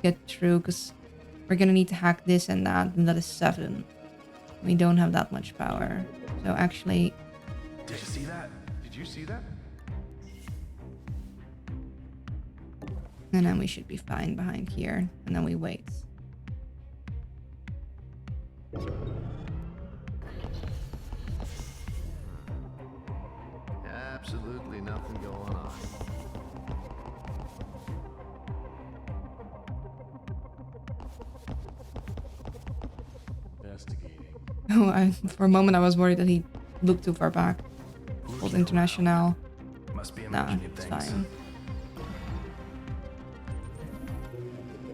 get through, because we're gonna need to hack this and that is 7. We don't have that much power. So actually... Did you see that? Did you see that? And then we should be fine behind here. And then we wait. Absolutely nothing going on. Investigating. Oh, for a moment I was worried that he looked too far back. Called International. Must be Nah, imagining it's things. fine.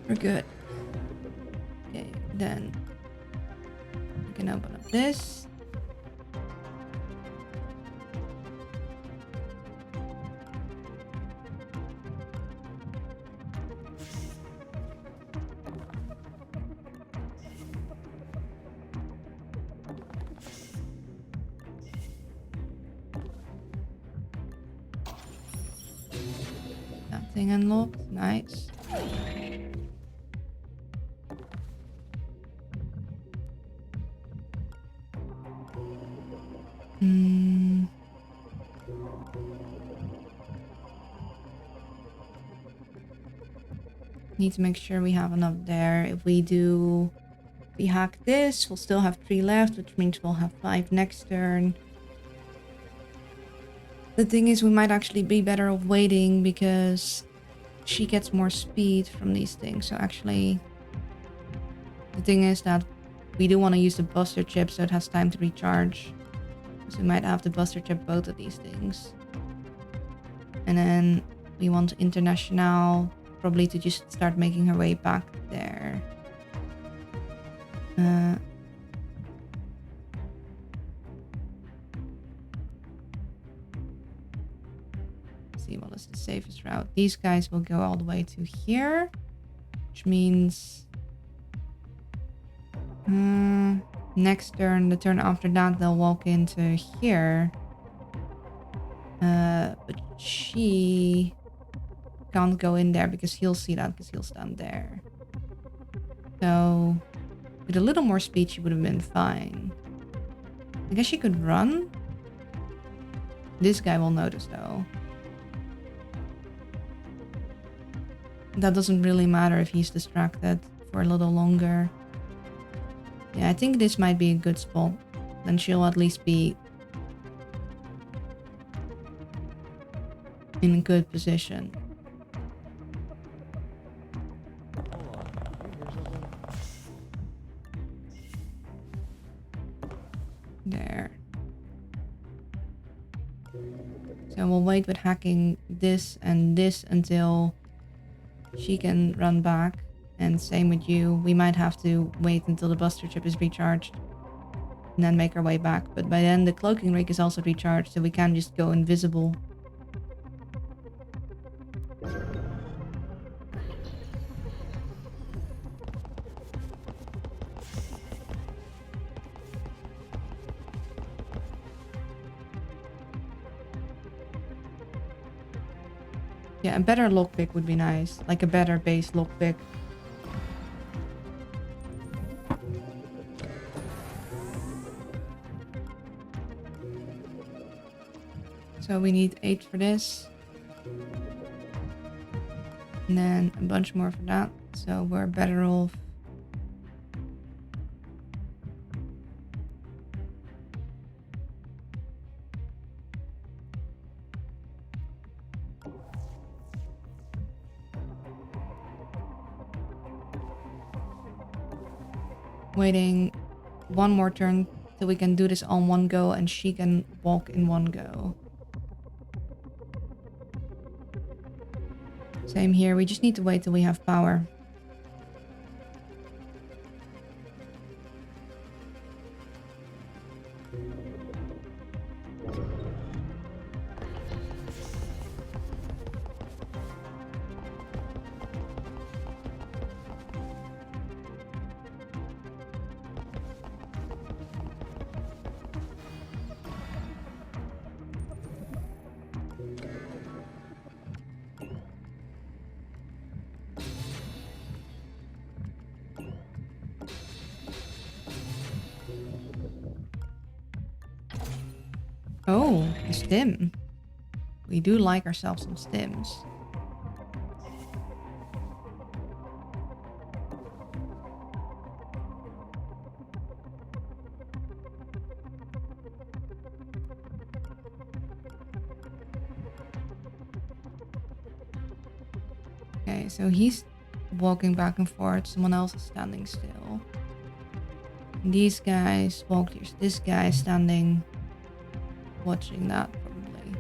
We're good. Okay, then we can open up this. Nothing unlocked. Nice. Need to make sure we have enough there. If we hack this, we'll still have 3 left, which means we'll have 5 next turn. The thing is, we might actually be better off waiting because she gets more speed from these things. So actually, the thing is that we do want to use the buster chip so it has time to recharge. So we might have the buster chip both of these things. And then we want International probably to just start making her way back there. See what is the safest route. These guys will go all the way to here, which means next turn, the turn after that, they'll walk into here. But she can't go in there because he'll see that because he'll stand there. So with a little more speed, she would have been fine. I guess she could run. This guy will notice though. That doesn't really matter if he's distracted for a little longer. Yeah, I think this might be a good spot. Then she'll at least be in a good position. Hold on. You hear something? There. So we'll wait with hacking this and this until she can run back. And same with you. We might have to wait until the buster chip is recharged and then make our way back. But by then the cloaking rig is also recharged, so we can just go invisible. Yeah, a better lockpick would be nice. Like a better base lockpick. So we need 8 for this. And then a bunch more for that. So we're better off. Waiting one more turn till we can do this on one go and she can walk in one go. Same here, we just need to wait till we have power. Oh, a stim. We do like ourselves some stims. Okay, so he's walking back and forth. Someone else is standing still. And these guys walked here. This guy is standing, watching that probably.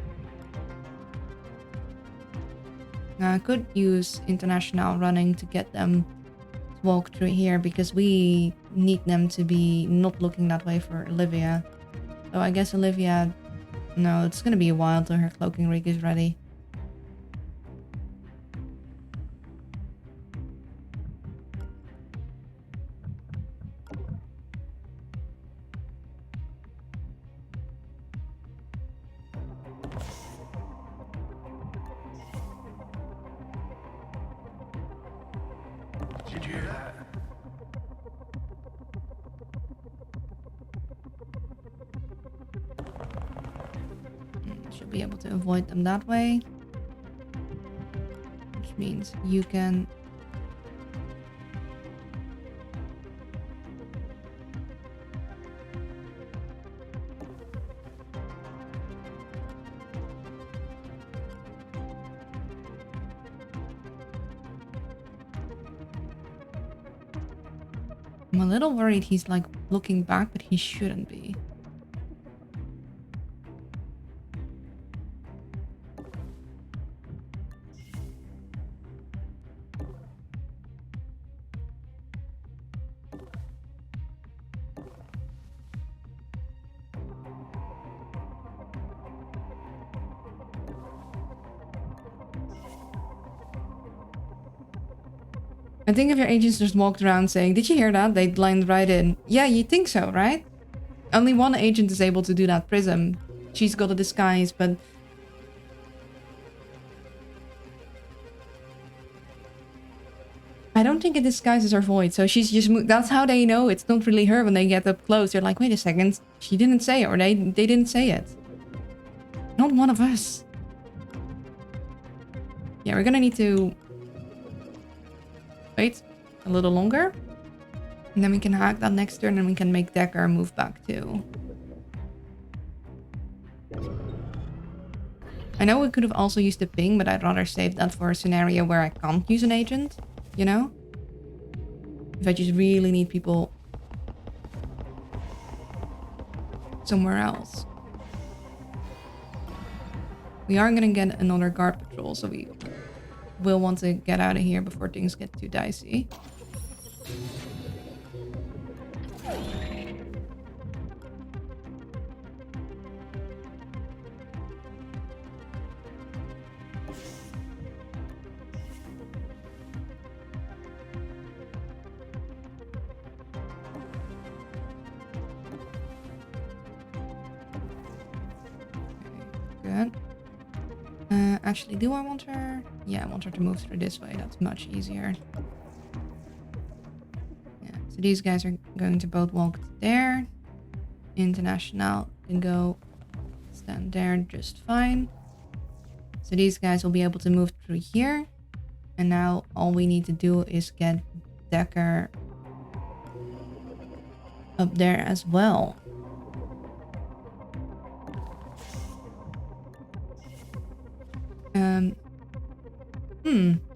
Now I could use International running to get them to walk through here because we need them to be not looking that way for Olivia. So I guess Olivia, no, it's gonna be a while till her cloaking rig is ready. Did you hear that? Should be able to avoid them that way. Which means you can... I'm a little worried he's like looking back, but he shouldn't be. I think if your agents just walked around saying, "Did you hear that?" They'd blind right in. Yeah, you think so, right? Only one agent is able to do that, Prism. She's got a disguise, but... I don't think it disguises her voice, so she's just... That's how they know it's not really her when they get up close. They're like, wait a second, she didn't say it, or they didn't say it. Not one of us. Yeah, we're gonna need to... wait a little longer. And then we can hack that next turn and we can make Decker move back too. I know we could have also used the ping, but I'd rather save that for a scenario where I can't use an agent, you know? If I just really need people somewhere else. We are gonna get another guard patrol, so we will want to get out of here before things get too dicey. Good. Actually, do I want her? Yeah, I want her to move through this way. That's much easier. Yeah, so these guys are going to both walk there. International can go stand there just fine. So these guys will be able to move through here. And now all we need to do is get Decker up there as well.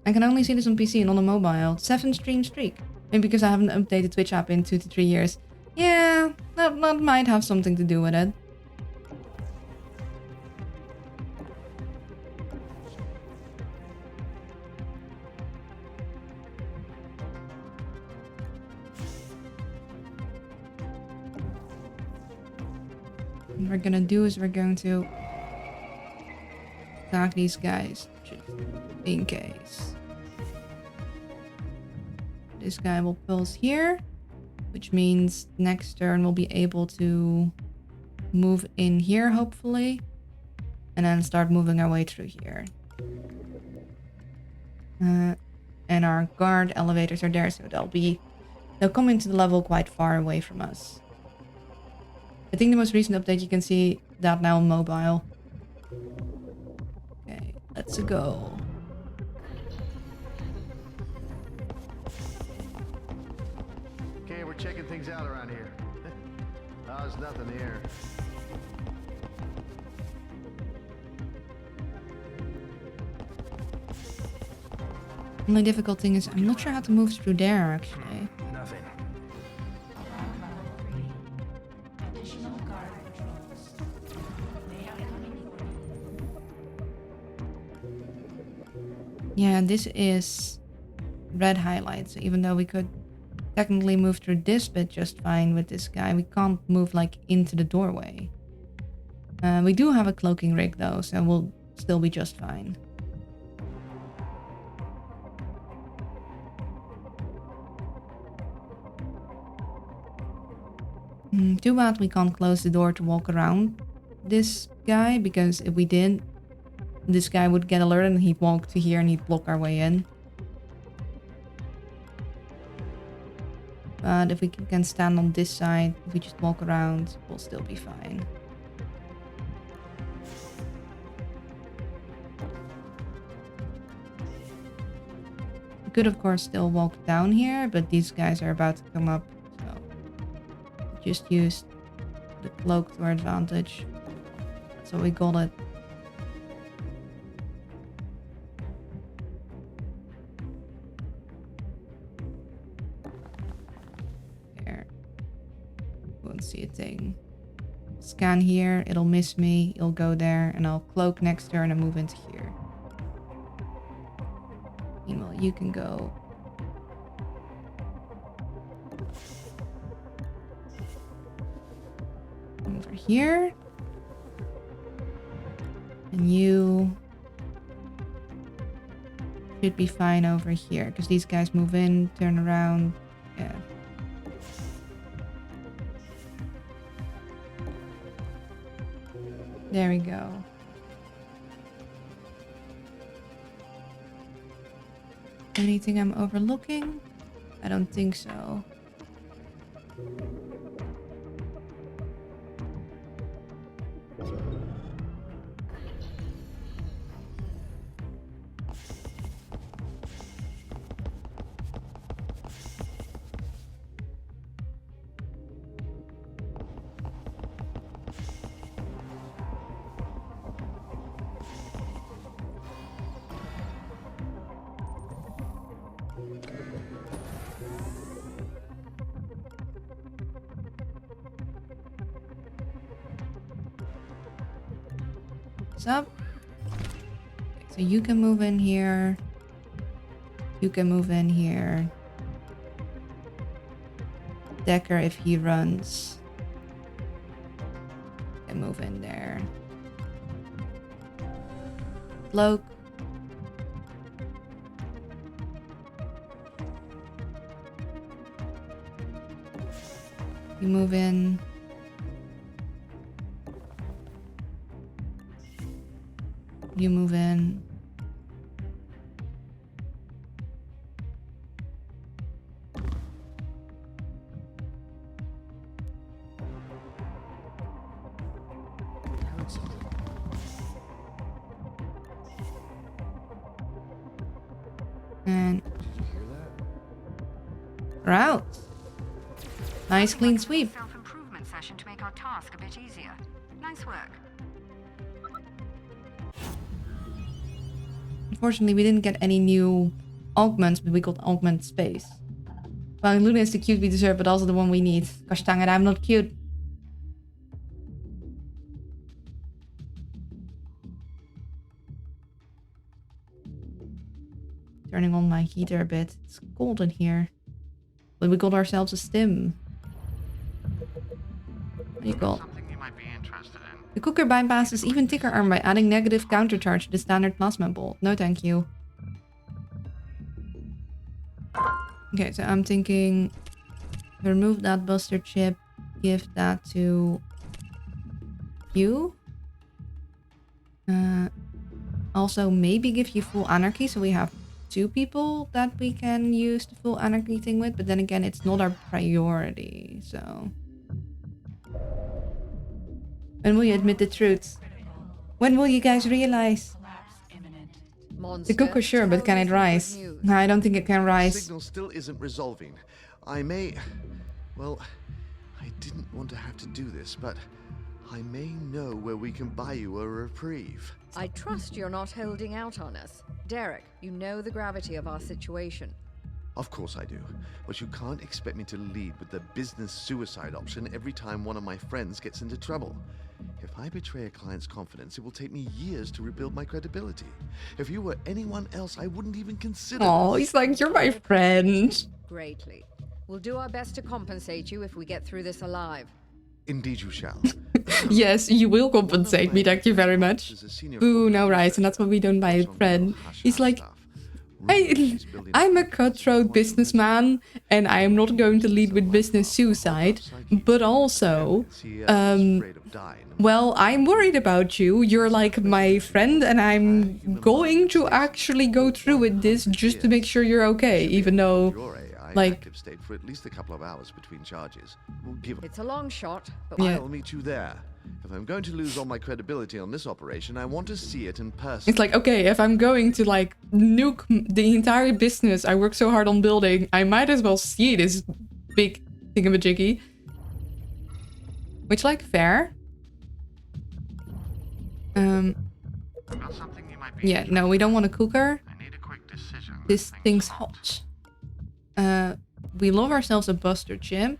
I can only see this on PC and on a mobile. 7 stream streak. Maybe because I haven't updated Twitch app in 2 to 3 years. Yeah, that might have something to do with it. What we're gonna do is we're going to attack these guys just in case. This guy will pulse here, which means next turn we'll be able to move in here hopefully, and then start moving our way through here. And our guard elevators are there, so they'll come into the level quite far away from us. I think the most recent update you can see that now on mobile. Okay, let's go. Okay, we're checking things out around here. Oh, there's nothing here. Only difficult thing is I'm not sure how to move through there actually. Nothing. Alarm level 3. Additional guard patrols. They are coming for you. Yeah, this is red highlights. So even though we could technically move through this bit just fine with this guy, we can't move like into the doorway. We do have a cloaking rig though, so we'll still be just fine. Too bad we can't close the door to walk around this guy, because if we did, this guy would get alerted and he'd walk to here and he'd block our way in. But if we can stand on this side, if we just walk around, we'll still be fine. We could of course still walk down here, but these guys are about to come up, so just use the cloak to our advantage. So we got it. There. Won't see a thing. Scan here, it'll miss me, it'll go there, and I'll cloak next turn and move into here. Meanwhile, you can go over here. And you should be fine over here, because these guys move in, turn around. Yeah. There we go. Anything I'm overlooking? I don't think so. up. Okay, so you can move in here. You can move in here. Decker, if he runs, can move in there. Cloak. You move in. You move in. I heard something. And Did you hear that? we're out. Nice clean sweep. Self-improvement session to make our task a bit easier. Nice work. Unfortunately, we didn't get any new augments, but we got augment space. Well, Luna is the cute we deserve, but also the one we need. Kashtanger, I'm not cute. Turning on my heater a bit. It's cold in here. But we got ourselves a stim. What do you call? Something you might be interested in. The cooker bypasses even ticker arm by adding negative countercharge to the standard plasma bolt. No thank you. Okay, so I'm thinking remove that buster chip, give that to you. Also maybe give you full anarchy so we have 2 people that we can use the full anarchy thing with, but then again it's not our priority, so when will you admit the truth? When will you guys realize? Collapse imminent. Monster, The cooker, sure, but tell can me it some rise? good news. No, I don't think it can The rise. signal still isn't resolving. I may... Well, I didn't want to have to do this, but I may know where we can buy you a reprieve. I trust you're not holding out on us. Derek, you know the gravity of our situation. Of course I do, but you can't expect me to lead with the business suicide option every time one of my friends gets into trouble. If I betray a client's confidence, it will take me years to rebuild my credibility. If you were anyone else, I wouldn't even consider Oh, this. he's like, you're my friend. Greatly. We'll do our best to compensate you if we get through this alive. Indeed you shall. Yes, you will compensate me, thank you very much. Ooh, no rise, and that's what we don't buy a friend. He's like, I'm a cutthroat businessman, and I am not going to lead with business suicide, but also, well, I'm worried about you. You're like my friend, and I'm going to actually go through with this just to make sure you're okay, even though, like, active state for at least a couple of hours between charges. We'll give It's a long shot, but Yeah. I'll meet you there. If I'm going to lose all my credibility on this operation, I want to see it in person. it's like, okay, if I'm going to, like, nuke the entire business I worked so hard on building, I might as well see this big thingamajiggy. Which, like, fair. Got something you might be Yeah, no, we don't want a cooker. I need a quick decision. This thing's hot. We love ourselves a buster chip.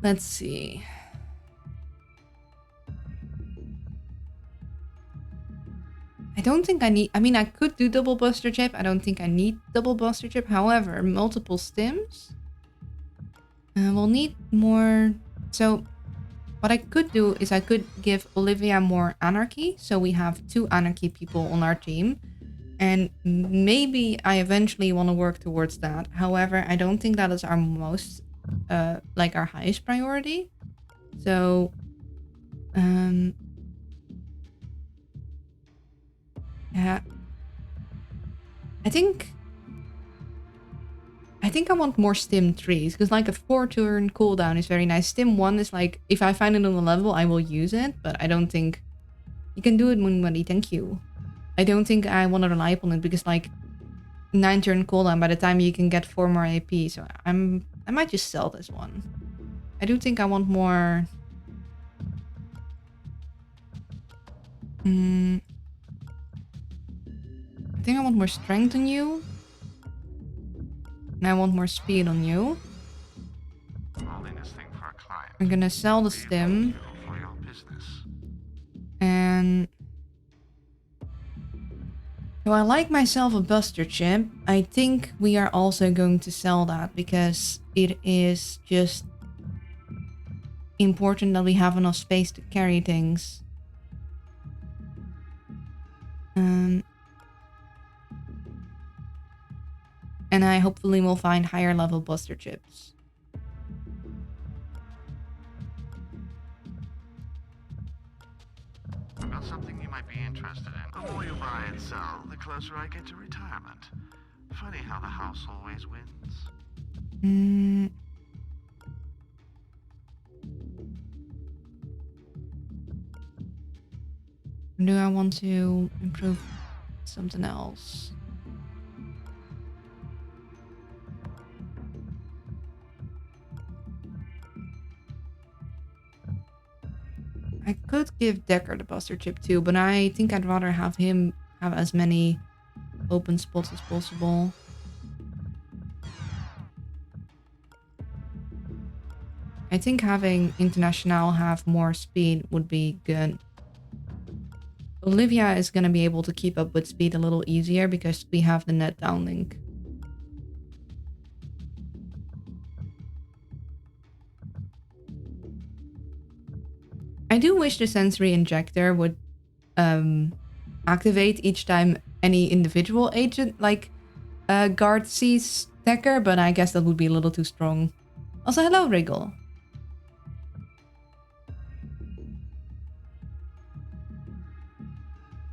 Let's see. I don't think I need... I mean, I could do double buster chip. I don't think I need double buster chip. However, multiple stims. We'll need more... So, what I could do is I could give Olivia more anarchy. So we have 2 anarchy people on our team. And maybe I eventually want to work towards that. However, I don't think that is our most... like our highest priority. So... yeah. I think I want more stim 3s, because like a 4-turn cooldown is very nice. Stim 1 is like, if I find it on the level, I will use it, but I don't think... You can do it, Moonbuddy, thank you. I don't think I want to rely upon it, because like 9-turn cooldown, by the time you can get 4 more AP, so I might just sell this one. I do think I want more... I think I want more strength on you. And I want more speed on you. Holding this thing for I'm gonna sell the stim. For your business. And so I like myself a Buster chip. I think we are also going to sell that because it is just important that we have enough space to carry things. And I hopefully will find higher level Buster chips. I've got something you might be interested in. The more you buy and sell, the closer I get to retirement. Funny how the house always wins. Do I want to improve something else? I could give Decker the Buster chip too, but I think I'd rather have him have as many open spots as possible. I think having International have more speed would be good. Olivia is going to be able to keep up with speed a little easier because we have the net downlink. I do wish the sensory injector would activate each time any individual agent, like guard, sees Decker, but I guess that would be a little too strong. Also, hello, Wriggle.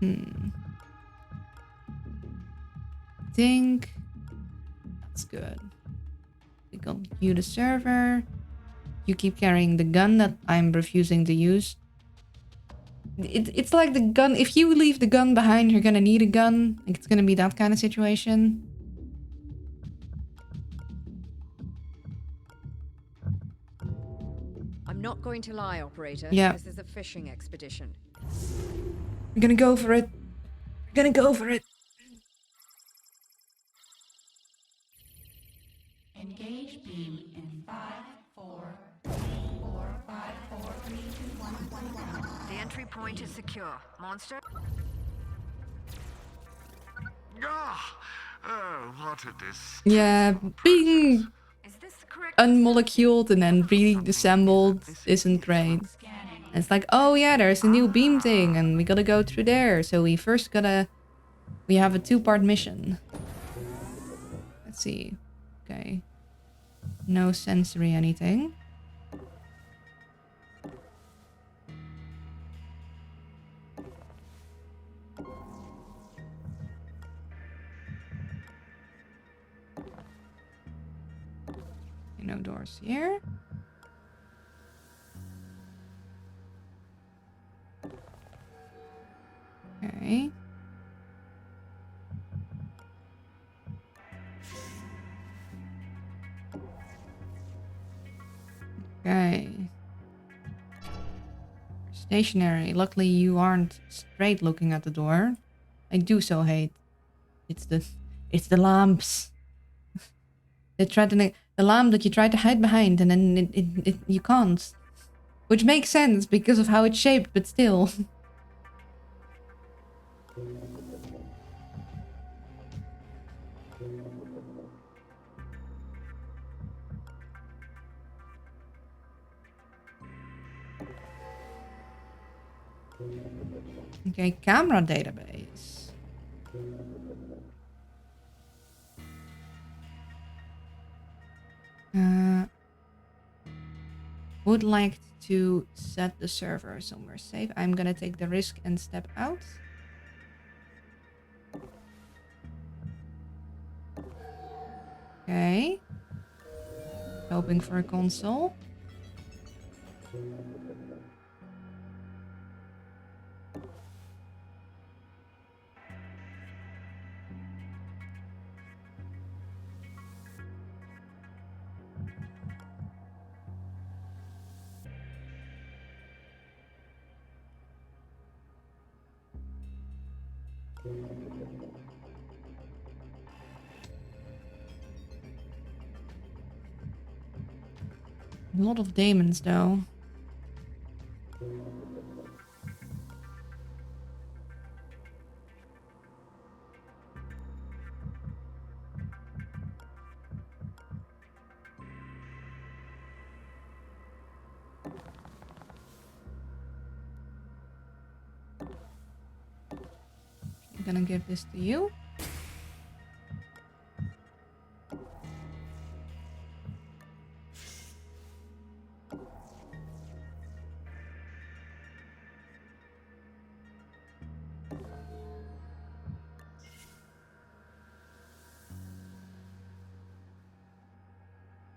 I think that's good. We got you the server. You keep carrying the gun that I'm refusing to use. It's like the gun. If you leave the gun behind, you're gonna need a gun. Like, it's gonna be that kind of situation. I'm not going to lie, operator. Yeah. This is a fishing expedition. We're gonna go for it. We're gonna go for it. Engage beam in 5, 4, 3, 4, 5, 4, 3, 2, 1, 1, 1. The entry point is secure. Monster? Oh, what a dis. Yeah, being Is this the correct? unmoleculed and then re-assembled isn't great. And it's like, oh yeah, there's a new beam thing and we gotta go through there. So we first gotta... We have a 2-part mission. Let's see. Okay. No sensory anything. No doors here. Okay. Okay. Stationary. Luckily you aren't straight looking at the door. I do so hate. It's the lamps. They try to the lamp that you try to hide behind and then you can't. Which makes sense because of how it's shaped, but still. Okay, camera database. Would like to set the server somewhere safe. I'm gonna take the risk and step out. Okay. Hoping for a console. A lot of demons, though. I'm gonna give this to you.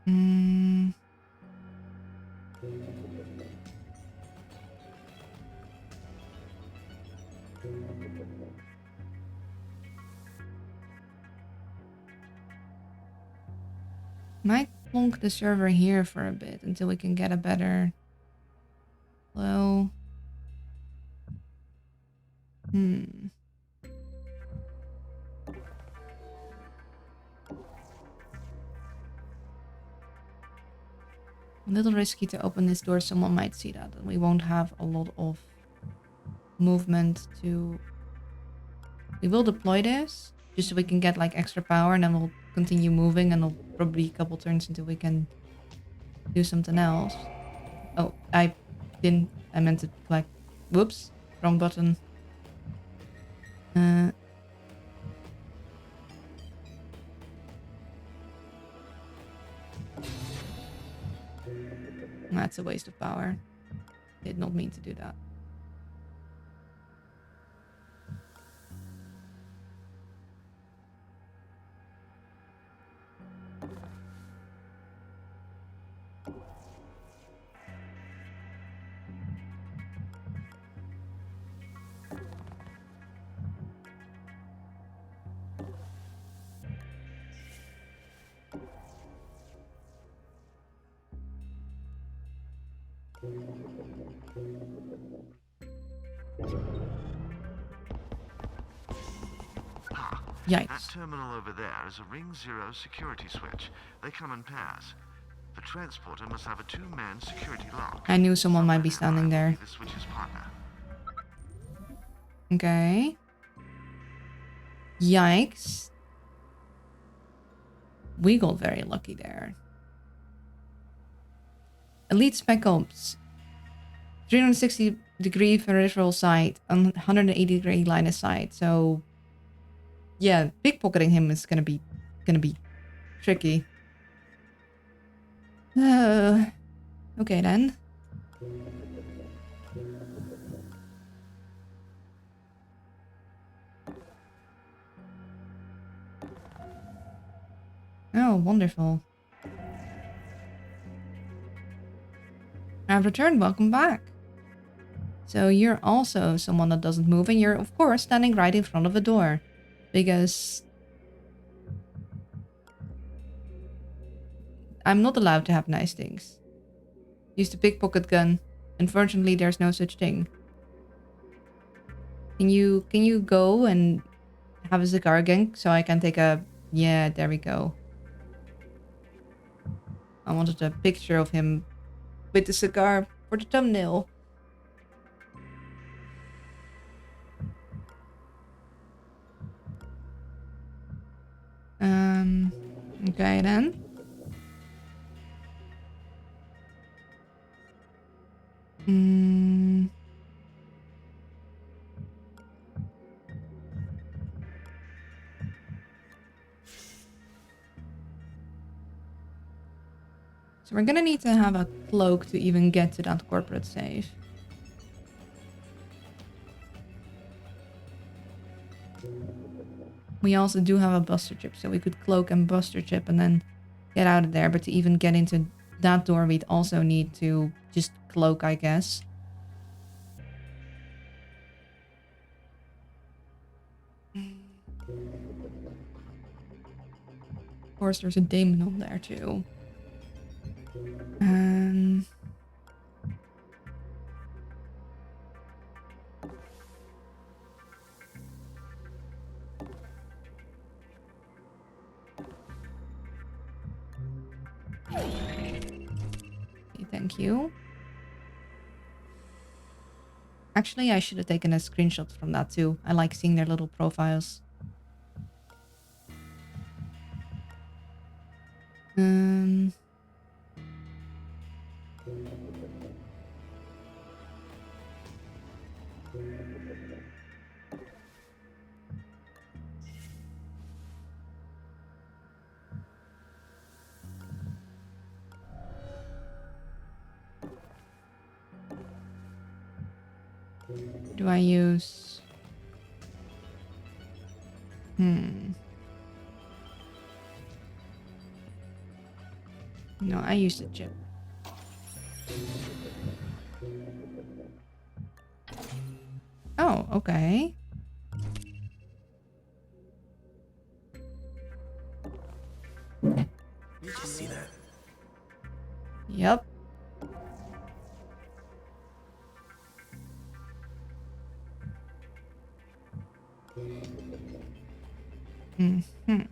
Hmm. Might plonk the server here for a bit until we can get a better flow. A little risky to open this door. Someone might see that, and we won't have a lot of movement to... We will deploy this just so we can get like extra power, and then we'll continue moving, and it'll probably be a couple turns until we can do something else. Oh, I meant to like... Whoops, wrong button. That's a waste of power. Did not mean to do that. Yikes. That terminal over there is a Ring 0 security switch. They come in pairs. The transporter must have a two-man security lock. I knew someone might be standing there. The switch's partner. Okay. Yikes. We got very lucky there. Elite Spec Ops. 360 degree peripheral sight, 180 degree line of sight. So yeah, pickpocketing him is gonna be tricky. Okay then. Oh, wonderful. I've returned, welcome back. So you're also someone that doesn't move, and you're of course standing right in front of a door. Because I'm not allowed to have nice things. Use the pickpocket gun. Unfortunately, there's no such thing. Can you go and have a cigar again so I can take a... Yeah, there we go. I wanted a picture of him with the cigar for the thumbnail. Okay then. So we're gonna need to have a cloak to even get to that corporate safe. We also do have a buster chip, so we could cloak and buster chip and then get out of there. But to even get into that door, we'd also need to just cloak, I guess. Of course, there's a demon on there too. Thank you. Actually, I should have taken a screenshot from that too. I like seeing their little profiles. Um... Do I use... No, I used a chip. Oh, okay. Did you see that? Yep. Mm-hmm.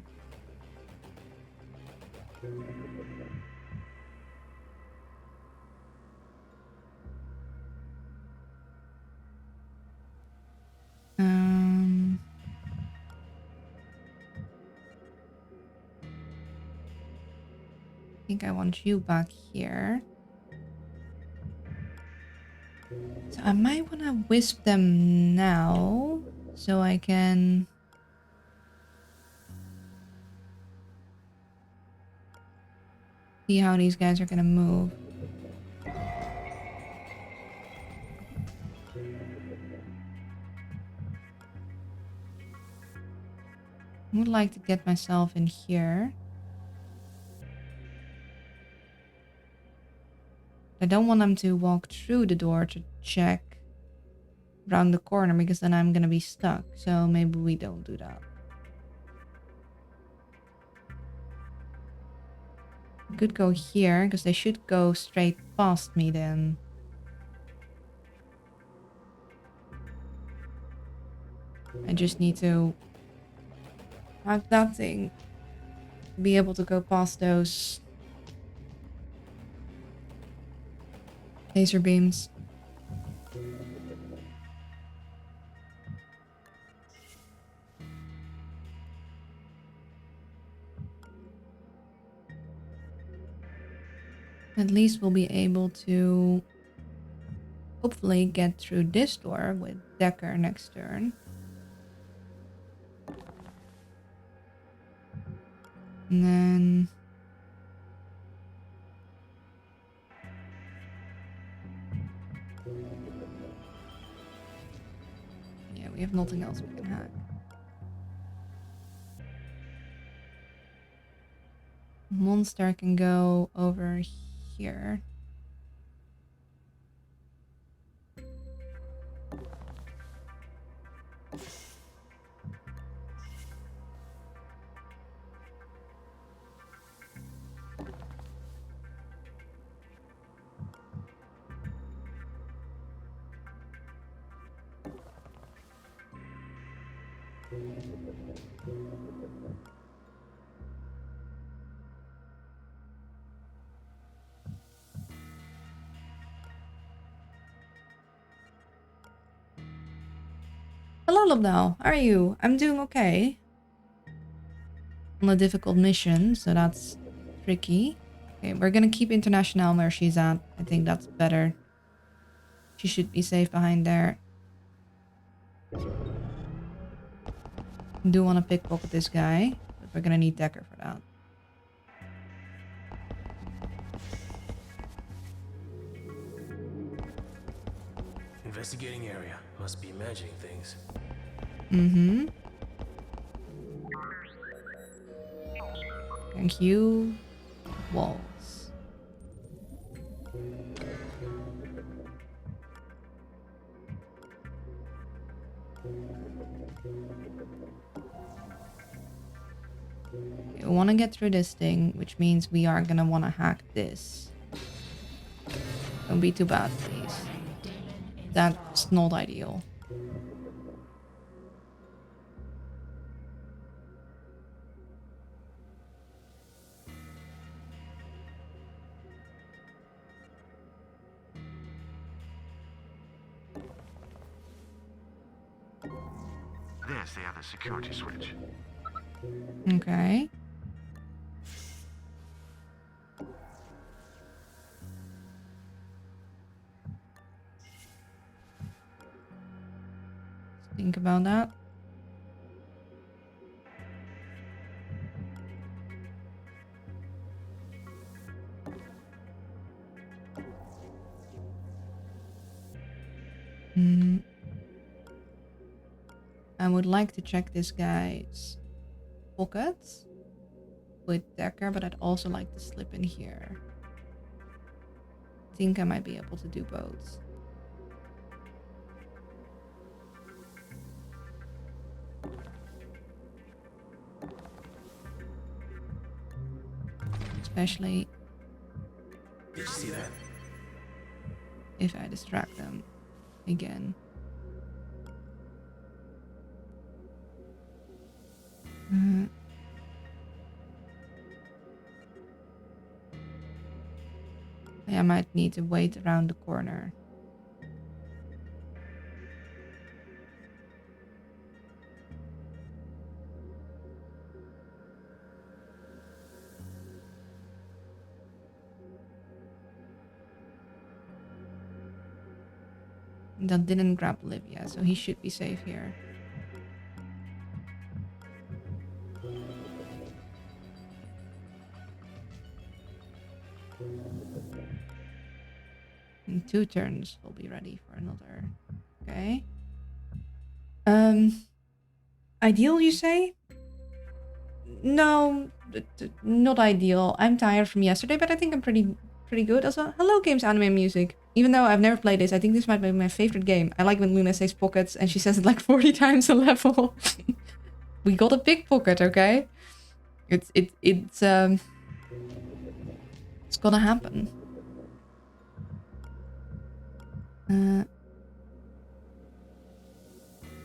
I think I want you back here. So I might want to wisp them now so I can... see how these guys are gonna move. I would like to get myself in here. I don't want them to walk through the door to check around the corner because then I'm gonna be stuck. So maybe we don't do that. I could go here because they should go straight past me then. I just need to hack that thing. Be able to go past those laser beams. At least we'll be able to hopefully get through this door with Decker next turn. And then... yeah, we have nothing else we can hack. Monster can go over here. Hello, Lobnell. How are you? I'm doing okay. On a difficult mission, so that's tricky. Okay, we're gonna keep International where she's at. I think that's better. She should be safe behind there. Do want to pickpocket this guy, but we're gonna need Decker for that. Investigating area. Must be imagining things. Mm-hmm. Thank you. Walls. Okay, we want to get through this thing, which means we are gonna want to hack this. Don't be too bad, please. That's not ideal. There's the other security switch. Okay. Think about that. I would like to check this guy's pockets with Decker, but I'd also like to slip in here. I think I might be able to do both. Especially Did you see that? if I distract them again. I might need to wait around the corner. That didn't grab Olivia, so he should be safe here. In 2 turns, we'll be ready for another. Okay. Ideal, you say? No, not ideal. I'm tired from yesterday, but I think I'm pretty good. Also, hello, Games Anime Music. Even though I've never played this, I think this might be my favorite game. I like when Luna says pockets and she says it like 40 times a level. We got a big pocket, okay? It's gonna happen.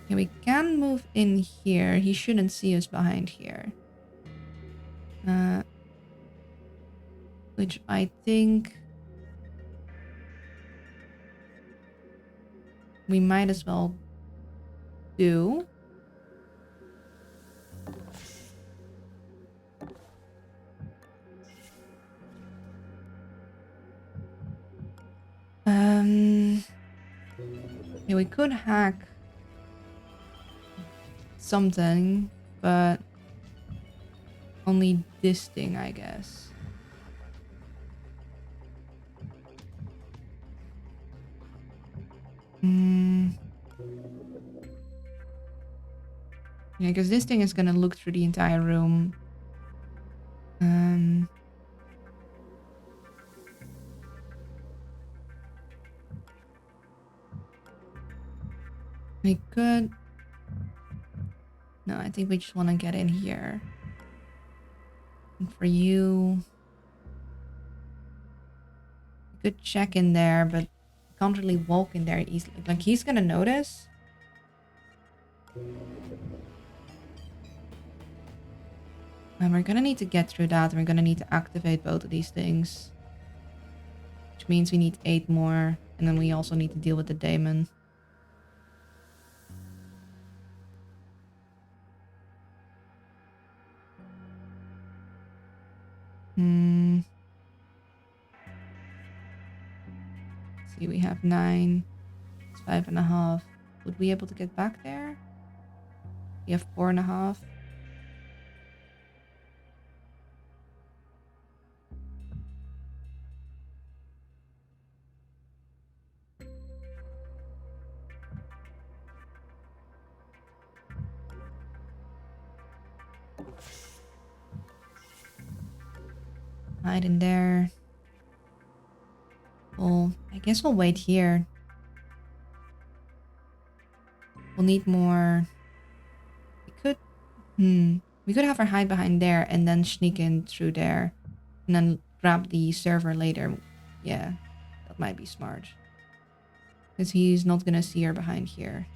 Yeah, we can move in here. He shouldn't see us behind here. Which I think we might as well do. Yeah, we could hack something, but only this thing, I guess. Yeah, because this thing is gonna look through the entire room. We could... No, I think we just want to get in here. And for you... We could check in there, but can't really walk in there easily. Like, he's gonna notice. And we're gonna need to get through that, and we're gonna need to activate both of these things. Which means we need 8 more, and then we also need to deal with the daemon. See, we have 9. It's 5.5. Would we be able to get back there? We have 4.5. Hide in there. Well, I guess we'll wait here. We'll need more. We could have her hide behind there and then sneak in through there. And then grab the server later. Yeah, that might be smart. Because he's not gonna see her behind here.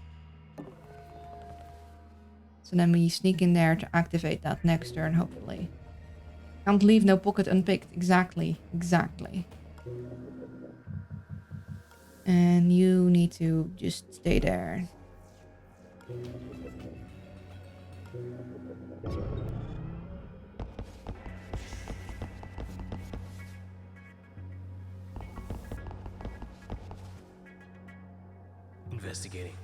So then we sneak in there to activate that next turn, hopefully. Can't leave no pocket unpicked. Exactly. And you need to just stay there. Investigating.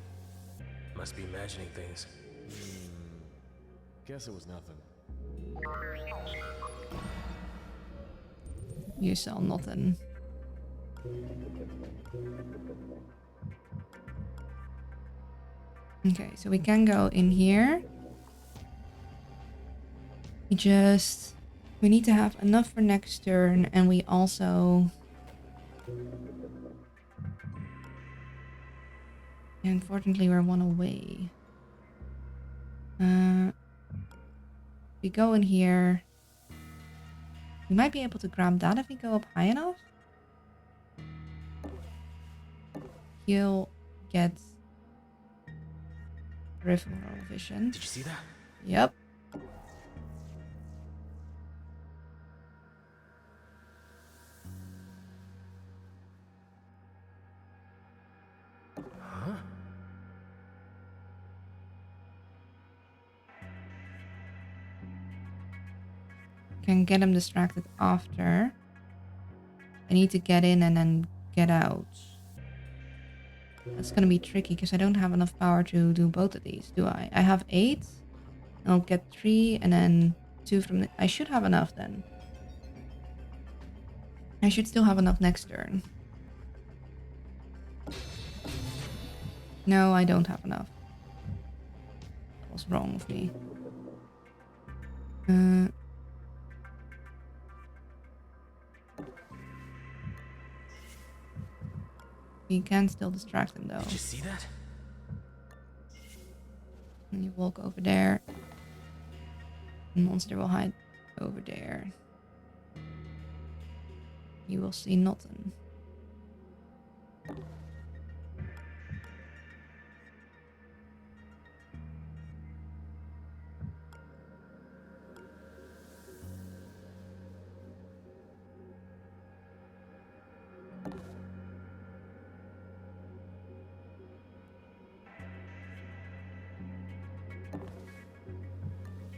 Must be imagining things. Guess it was nothing. You saw nothing. Okay, so we can go in here. We need to have enough for next turn, and we also... Unfortunately, we're one away. We go in here. We might be able to grab that if we go up high enough. He'll get peripheral vision. Did you see that? Yep. Huh? Can get him distracted after. I need to get in and then get out. That's gonna be tricky because I don't have enough power to do both of these, do I? I have 8. I'll get 3 and then 2 from the... I should have enough then. I should still have enough next turn. No, I don't have enough. That was wrong of me. We can still distract him though. Did you see that? And you walk over there. The monster will hide over there. You will see nothing.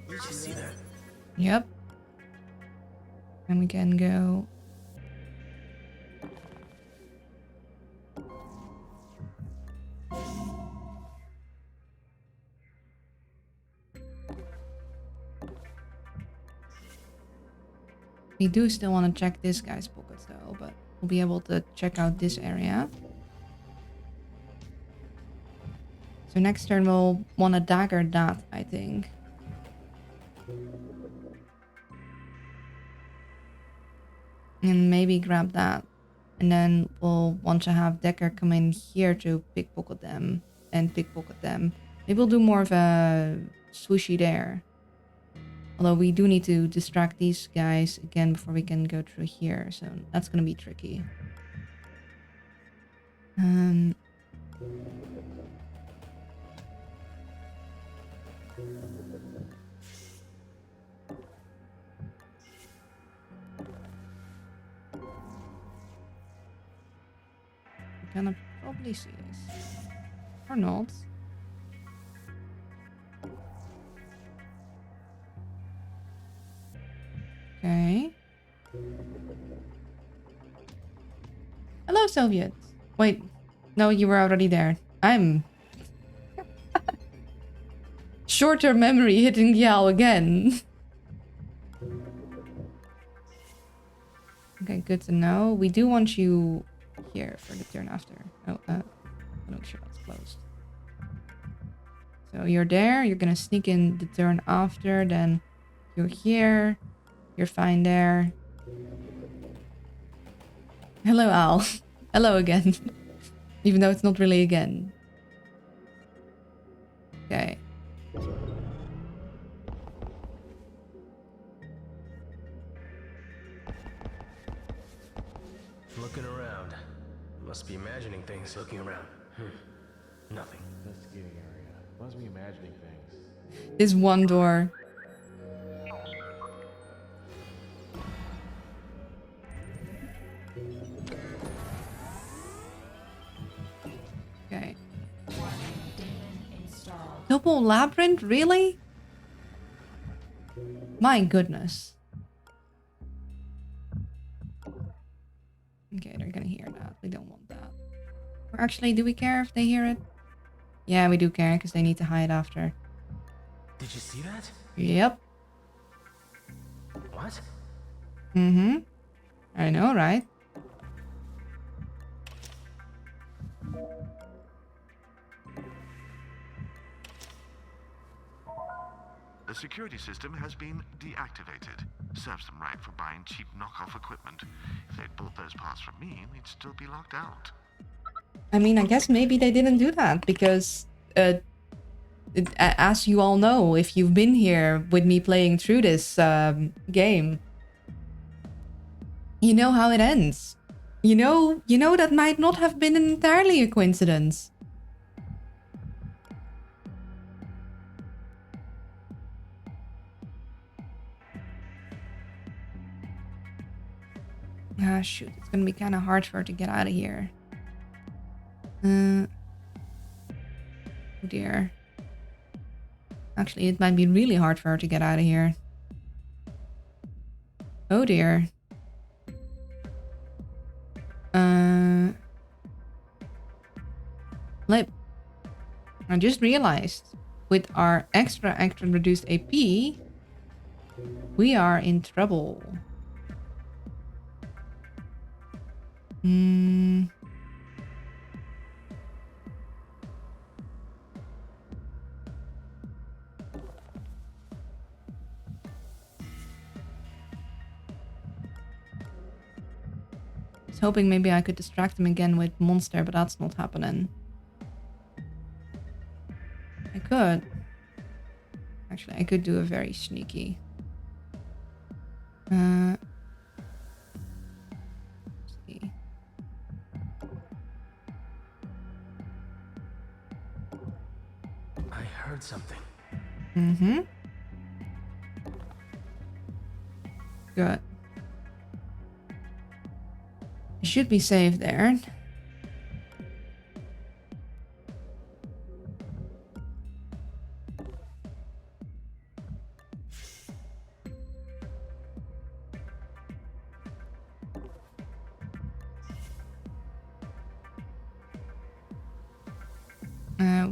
Did you see that? Yep. And we can go. We do still want to check this guy's pockets though, but we'll be able to check out this area. So next turn we'll want to dagger that, I think. And maybe grab that. And then we'll want to have Decker come in here to pickpocket them and pickpocket them. Maybe we'll do more of a swooshy there. Although we do need to distract these guys again before we can go through here. So that's going to be tricky. Gonna probably see this. Or not. Okay. Hello, Soviet. Wait. No, you were already there. I'm... Short-term memory hitting Yao again. Okay, good to know. We do want you here for the turn after. Oh, I'll make sure that's closed. So you're there. You're gonna sneak in the turn after. Then you're here. You're fine there. Hello, Al. Hello again. Even though it's not really again. Okay. Looking around. Must be imagining things. Looking around. Nothing. Investigating area. Must be imagining things. This one door. Okay. Warning, daemon installed. Double labyrinth? Really? My goodness. Okay, they're gonna hear that. We don't want that. Or actually, do we care if they hear it? Yeah, we do care because they need to hide after. Did you see that? Yep. What? Mm-hmm. I know, right? The security system has been deactivated. Serves them right for buying cheap knockoff equipment. If they'd bought those parts from me, we'd still be locked out. I mean, I guess maybe they didn't do that because, as you all know, if you've been here with me playing through this game, you know how it ends. You know that might not have been entirely a coincidence. Ah, shoot. It's gonna be kind of hard for her to get out of here. Oh dear. Actually, it might be really hard for her to get out of here. Oh dear. Flip. I just realized with our extra reduced AP, we are in trouble. I was hoping maybe I could distract him again with Monster, but that's not happening. I could. Actually, I could do a very sneaky. Let's see. I heard something. Mm-hmm. Good. I should be safe there.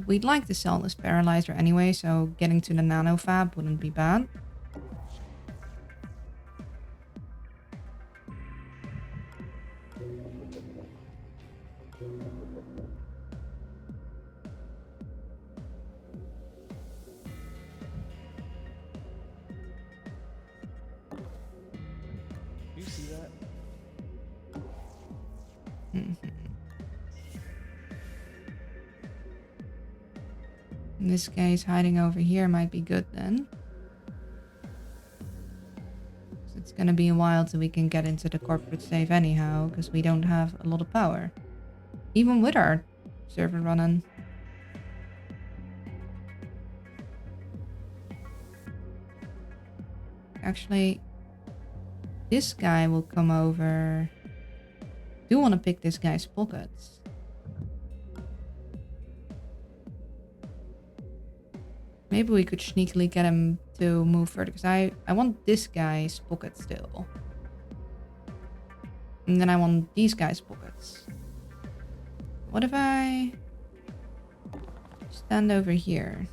We'd like to sell this paralyzer anyway, so getting to the nano fab wouldn't be bad. You see that? This guy's hiding over here might be good then. So it's gonna be a while till we can get into the corporate safe anyhow, because we don't have a lot of power. Even with our server running. Actually, this guy will come over. I do want to pick this guy's pockets. Maybe we could sneakily get him to move further, because I want this guy's pocket still. And then I want these guys' pockets. What if I stand over here?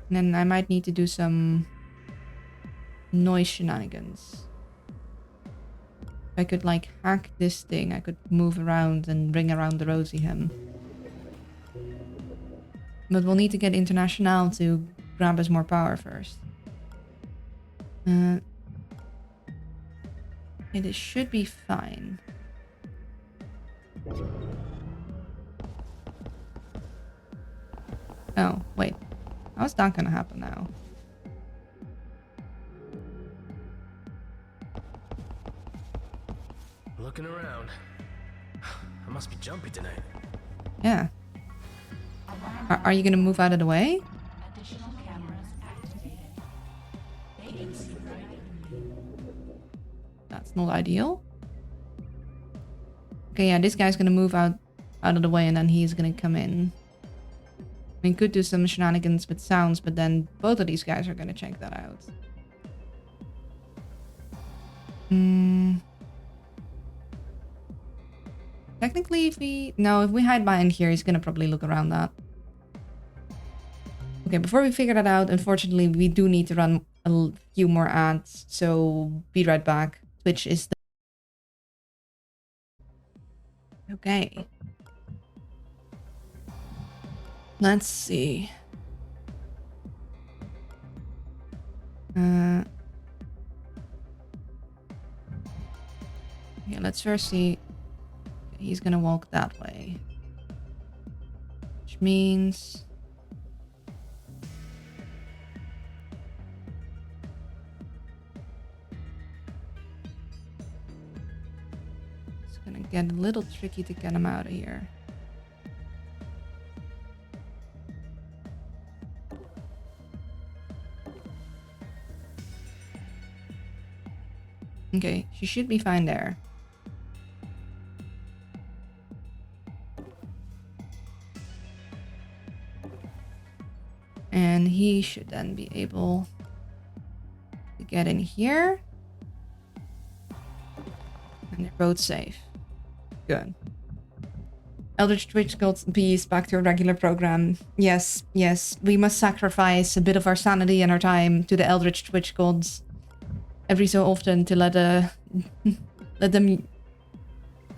And then I might need to do some noise shenanigans. If I could like hack this thing, I could move around and bring around the Rosie him. But we'll need to get International to grab us more power first. It should be fine. Oh, wait. How's that gonna happen now? Looking around. I must be jumpy tonight. Yeah. Are you gonna move out of the way? Additional cameras activated. They can see right in you. That's not ideal. Okay, yeah, this guy's gonna move out of the way and then he's gonna come in. We could do some shenanigans with sounds, but then both of these guys are gonna check that out. Technically, if we hide behind here, he's gonna probably look around that. Okay, before we figure that out, unfortunately, we do need to run a few more ads, so be right back. Twitch is the... Okay. Let's see. Yeah, let's first see. He's gonna walk that way. Which means... it's gonna get a little tricky to get him out of here. Okay, she should be fine there. And he should then be able to get in here. And they're both safe. Good. Eldritch Twitch Gods Bees back to a regular program. Yes, yes, we must sacrifice a bit of our sanity and our time to the Eldritch Twitch Gods every so often to let them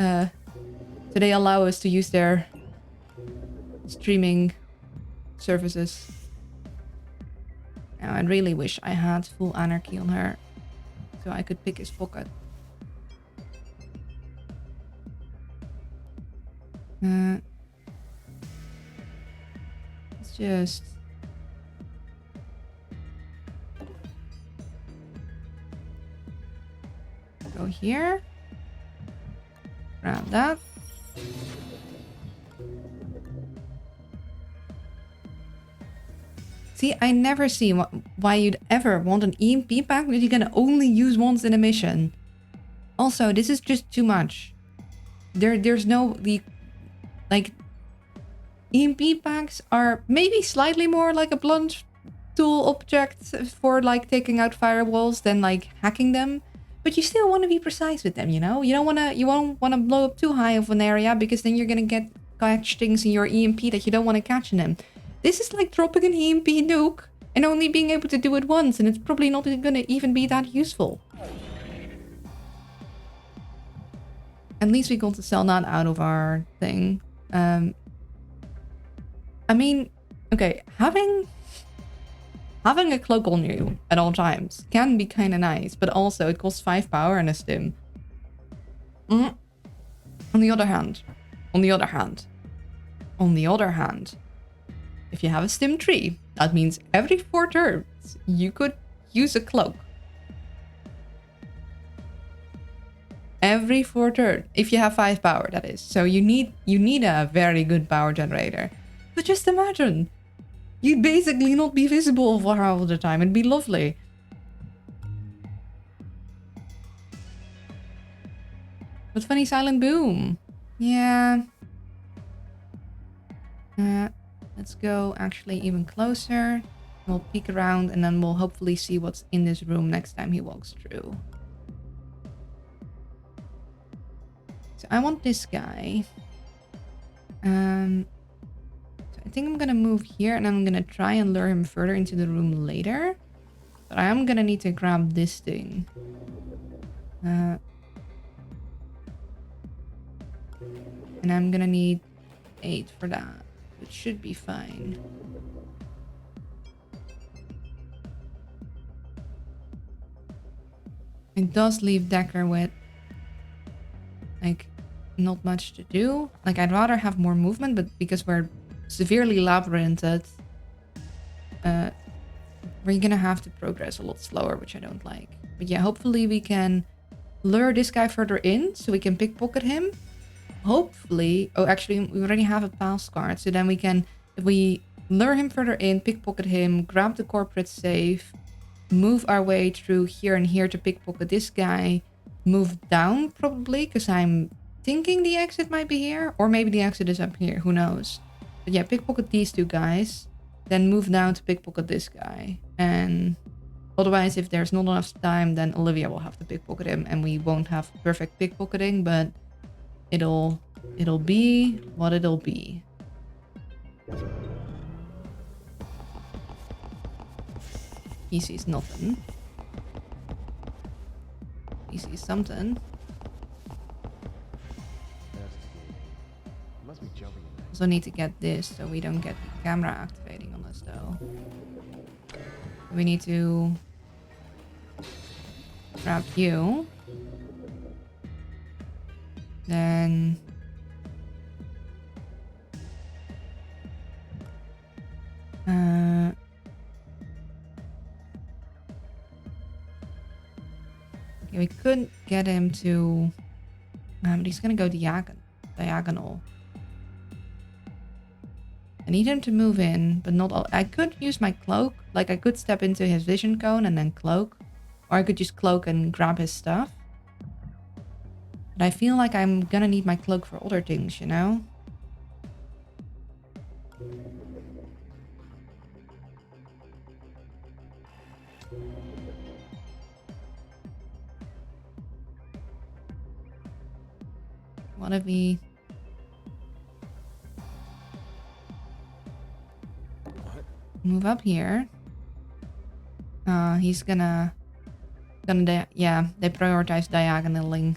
so they allow us to use their streaming services. Now I really wish I had full anarchy on her so I could pick his pocket. Let's just go here. Grab that. See, I never see why you'd ever want an EMP pack that you're gonna only use once in a mission. Also, this is just too much. There's no... Like, EMP packs are maybe slightly more like a blunt tool object for, like, taking out firewalls than, like, hacking them. But you still want to be precise with them, you know? You won't want to blow up too high of an area because then you're going to catch things in your EMP that you don't want to catch in them. This is like dropping an EMP nuke and only being able to do it once, and it's probably not going to even be that useful. At least we got to sell that out of our thing. I mean, okay, having a cloak on you at all times can be kind of nice, but also it costs 5 power and a stim. On the other hand, if you have a stim tree, that means every 4 turns you could use a cloak. Every 4 turns, if you have 5 power, that is. So you need a very good power generator. But just imagine, you'd basically not be visible for half of the time. It'd be lovely. But funny silent boom. Yeah. Let's go actually even closer. We'll peek around and then we'll hopefully see what's in this room next time he walks through. So I want this guy. So I think I'm gonna move here and I'm gonna try and lure him further into the room later. But I am gonna need to grab this thing. And I'm gonna need 8 for that. It should be fine. It does leave Decker with, like, not much to do. Like, I'd rather have more movement, but because we're severely labyrinthed, we're gonna have to progress a lot slower, which I don't like. But yeah, hopefully we can lure this guy further in so we can pickpocket him. Hopefully, oh, actually, we already have a pass card, so then we can, if we lure him further in, pickpocket him, grab the corporate safe, move our way through here and here to pickpocket this guy, move down probably, because I'm thinking the exit might be here, or maybe the exit is up here, who knows. But yeah, pickpocket these two guys, then move down to pickpocket this guy. And otherwise, if there's not enough time, then Olivia will have to pickpocket him, and we won't have perfect pickpocketing, but it'll be what it'll be. He sees nothing. He sees something. Must be jumping in there. Also need to get this so we don't get the camera activating on us though. We need to grab you. Then okay, we couldn't get him to but he's gonna go diagonal. I need him to move in, but not all. I could use my cloak. Like, I could step into his vision cone and then cloak. Or I could just cloak and grab his stuff. But I feel like I'm gonna need my cloak for other things, you know? What if we... move up here. He's gonna yeah, they prioritize diagonaling.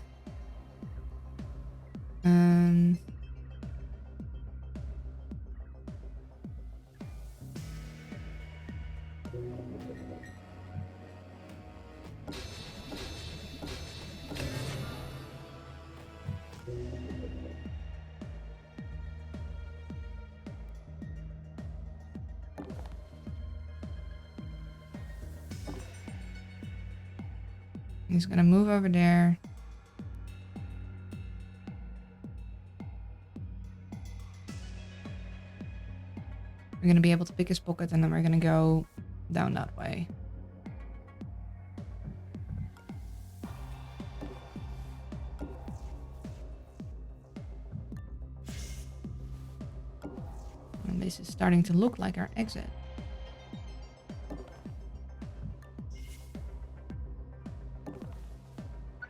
He's gonna move over there. We're gonna be able to pick his pocket and then we're gonna go down that way. And this is starting to look like our exit.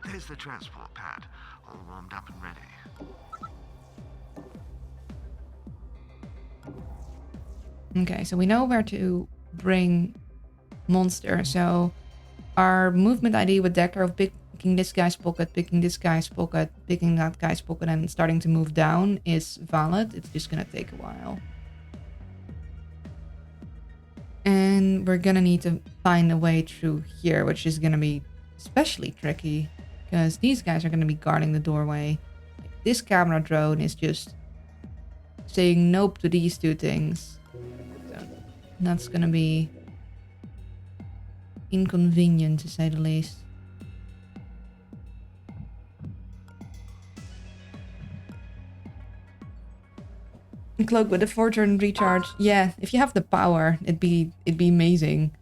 There's the transport pad, all warmed up and ready. Okay, so we know where to bring Monster. So our movement ID with Decker of picking this guy's pocket, picking this guy's pocket, picking that guy's pocket, and starting to move down is valid. It's just gonna take a while. And we're gonna need to find a way through here, which is gonna be especially tricky because these guys are gonna be guarding the doorway. Like, this camera drone is just saying nope to these two things. So that's gonna be inconvenient to say the least. Cloak with a 4-turn recharge. Yeah, if you have the power, it'd be amazing.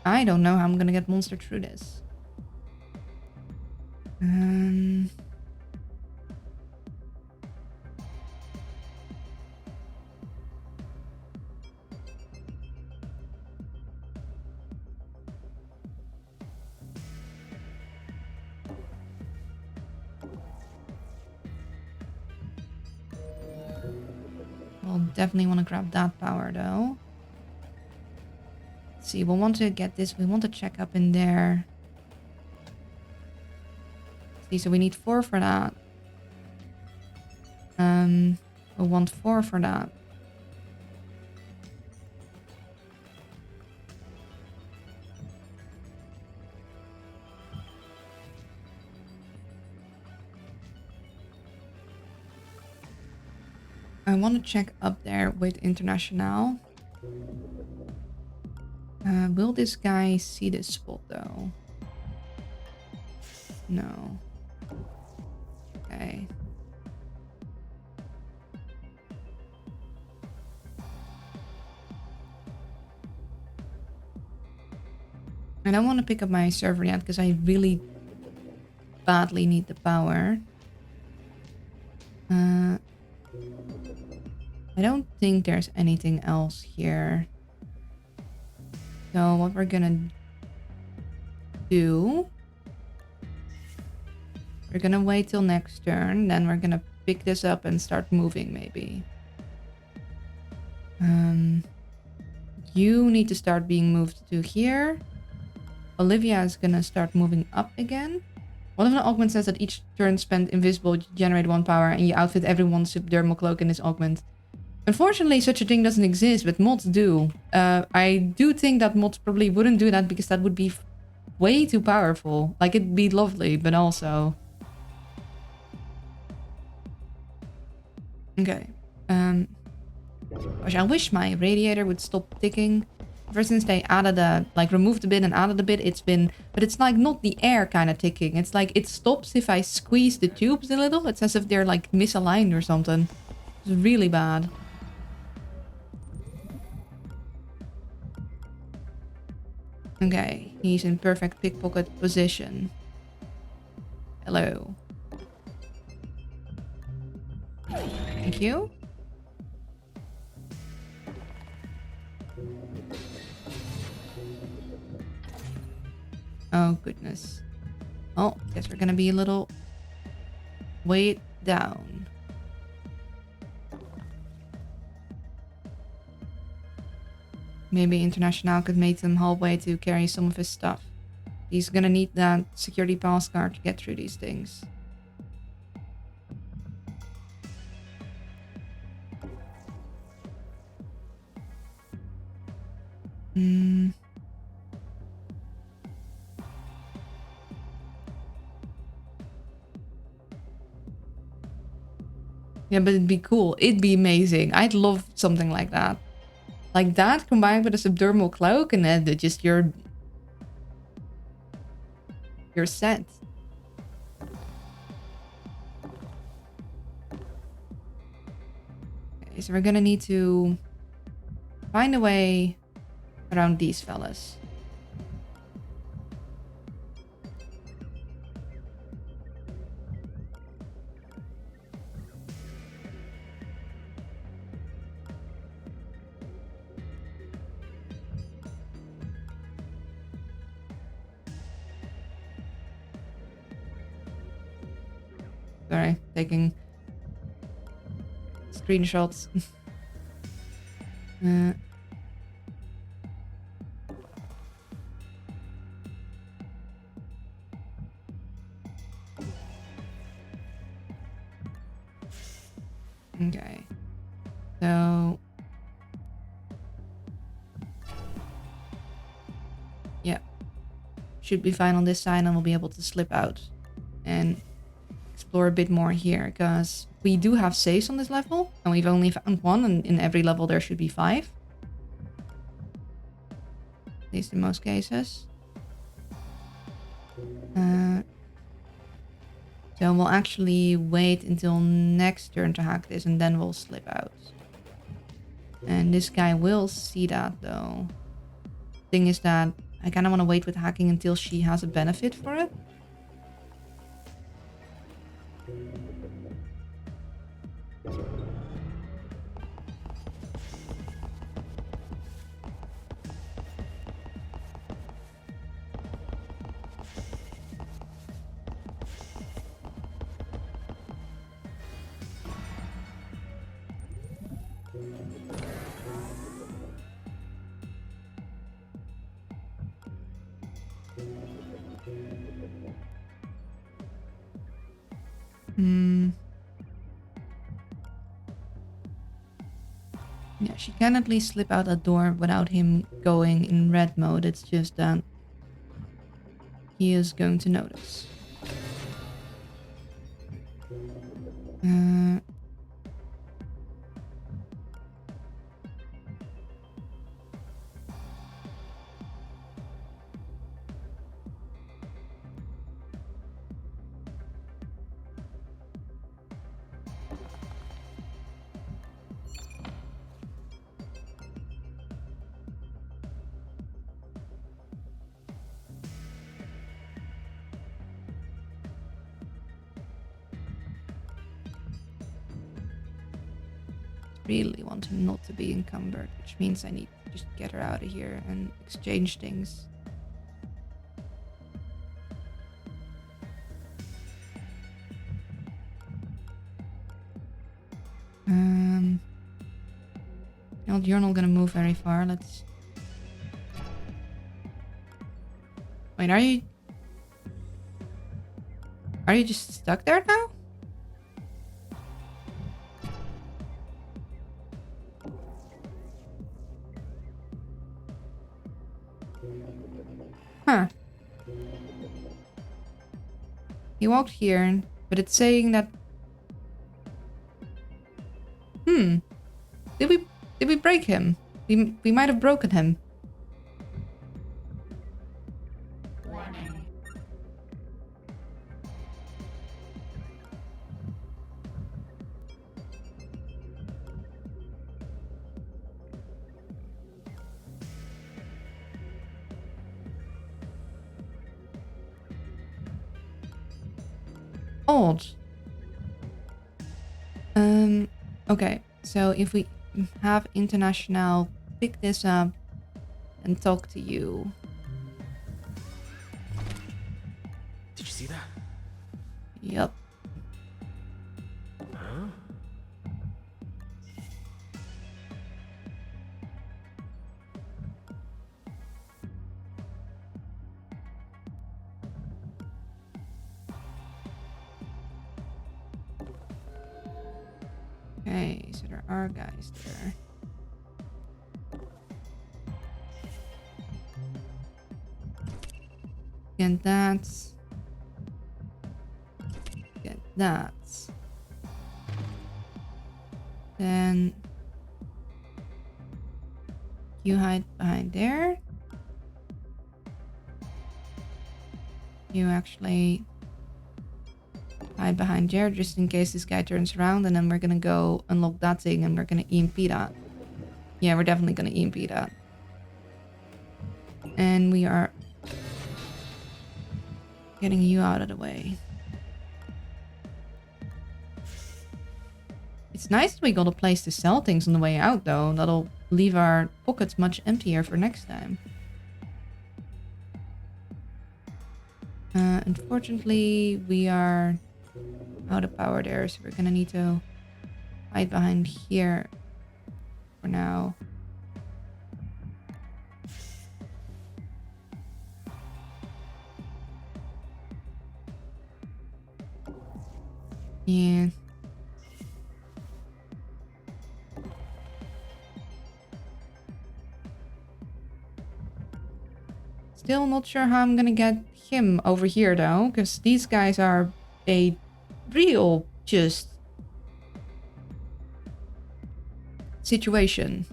I don't know how I'm gonna get Monster through this. We'll definitely want to grab that power though. Let's see, we'll want to get this. We want to check up in there. See, so we need 4 for that. We'll want 4 for that. I want to check up there with International. Will this guy see this spot though? No. Okay. I don't want to pick up my server yet because I really badly need the power. I don't think there's anything else here. So what we're gonna do... We're gonna wait till next turn, then we're gonna pick this up and start moving maybe. You need to start being moved to here. Olivia is gonna start moving up again. One of the augments says that each turn spent invisible, you generate 1 power and you outfit everyone's subdermal cloak in this augment. Unfortunately, such a thing doesn't exist, but mods do. I do think that mods probably wouldn't do that because that would be way too powerful. Like, it'd be lovely, but also... Okay. Gosh, I wish my radiator would stop ticking. Ever since they added removed a bit and added a bit, it's been... But it's like not the air kind of ticking. It's like it stops if I squeeze the tubes a little. It's as if they're like misaligned or something. It's really bad. Okay, he's in perfect pickpocket position. Hello. Thank you. Oh, goodness. Oh, guess we're gonna be a little... weighed down. Maybe International could make them halfway to carry some of his stuff. He's gonna need that security pass card to get through these things. Yeah, but it'd be cool. It'd be amazing. I'd love something like that. Like that combined with a subdermal cloak and then just your set. Okay, so we're gonna need to find a way around these fellas. Sorry, taking screenshots. Okay. So... yeah. Should be fine on this side and we'll be able to slip out. And... explore a bit more here, because we do have safes on this level and we've only found one, and in every level there should be 5. At least in most cases. So we'll actually wait until next turn to hack this and then we'll slip out. And this guy will see that though. Thing is that I kind of want to wait with hacking until she has a benefit for it. Yeah, she can at least slip out that door without him going in red mode. It's just that he is going to notice. really want him not to be encumbered, which means I need to just get her out of here and exchange things. No, you're not gonna move very far. Let's... Wait, are you... Are you just stuck there now? Huh. He walked here, but it's saying that... Did we break him? We might have broken him. Warning. Odd. Okay, so if we have International pick this up and talk to you. Did you see that? Yep. Huh? Okay, so there are guys there. Get that. Get that. Then you hide behind there. You actually hide behind there just in case this guy turns around, and then we're gonna go unlock that thing and we're gonna EMP that. Yeah, we're definitely gonna EMP that. And we are getting you out of the way. It's nice that we got a place to sell things on the way out, though. That'll leave our pockets much emptier for next time. Unfortunately, we are out of power there, so we're gonna need to hide behind here for now. Yeah. Still not sure how I'm gonna get him over here though, because these guys are a real just situation.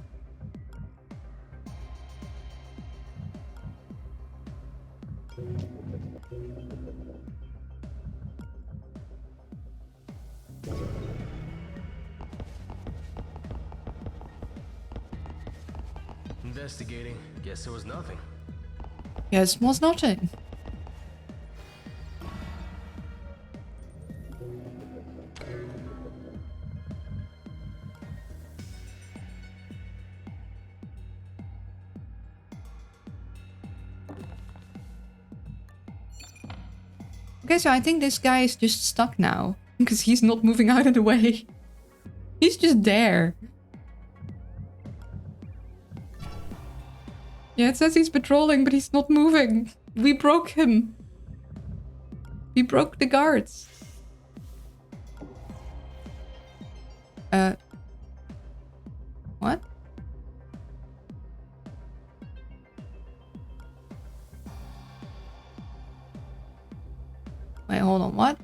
Investigating. Guess there was nothing. Yes, was nothing. Okay, so I think this guy is just stuck now because he's not moving out of the way. He's just there. Yeah, it says he's patrolling, but he's not moving. We broke him. We broke the guards. What? Wait, hold on, what?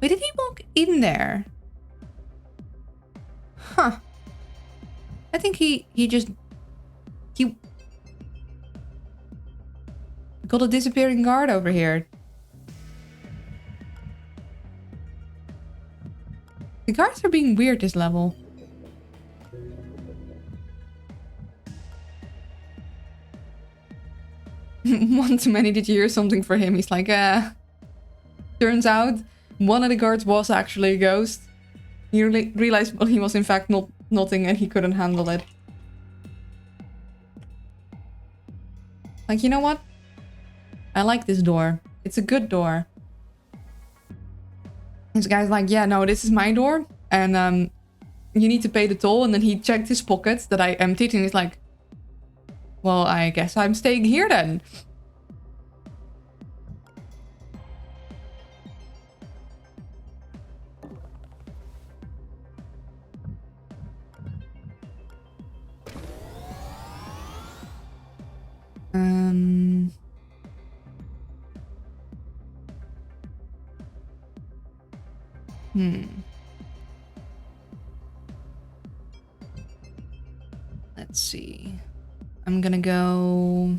Wait, did he walk in there? Huh. I think he got a disappearing guard over here. The guards are being weird this level. One too many, did you hear something for him? He's like, turns out one of the guards was actually a ghost. He realized well, he was in fact not nothing and he couldn't handle it. Like, you know what? I like this door. It's a good door. This guy's like, yeah, no, this is my door. And you need to pay the toll. And then he checked his pockets that I emptied. And he's like, well, I guess I'm staying here then. Let's see. I'm gonna go...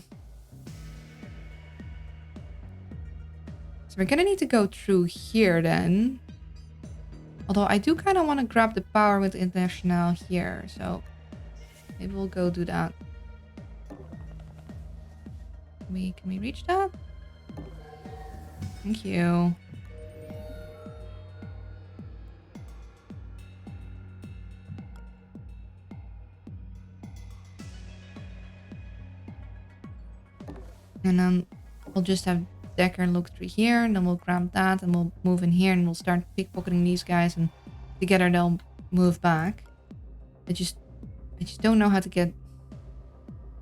So we're gonna need to go through here then. Although I do kind of want to grab the power with International here. So maybe we'll go do that. Can we reach that? Thank you. And then we'll just have Decker look through here, and then we'll grab that, and we'll move in here, and we'll start pickpocketing these guys, and together they'll move back. I just don't know how to get,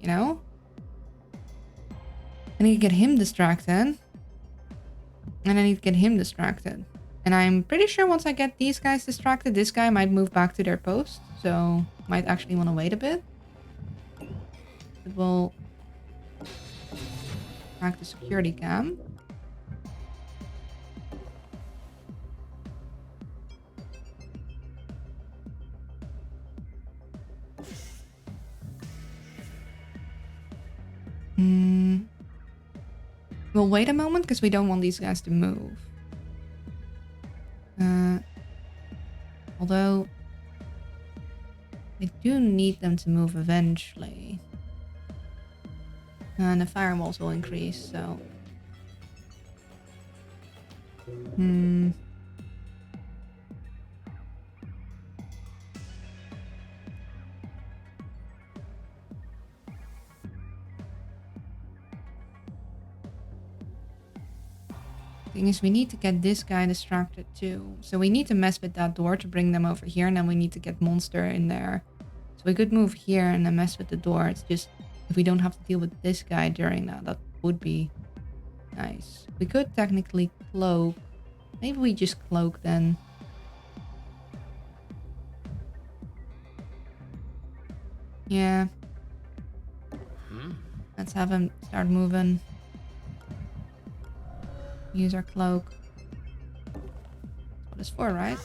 you know? I need to get him distracted. And I need to get him distracted. And I'm pretty sure once I get these guys distracted, this guy might move back to their post. So might actually want to wait a bit. But we'll hack the security cam. We'll wait a moment because we don't want these guys to move. Although I do need them to move eventually. And the firewalls will increase, so... Thing is, we need to get this guy distracted too. So we need to mess with that door to bring them over here, and then we need to get Monster in there. So we could move here and then mess with the door. It's just, if we don't have to deal with this guy during that, that would be nice. We could technically cloak. Maybe we just cloak then. Yeah. Let's have him start moving. Use our cloak. That's what it's for, right?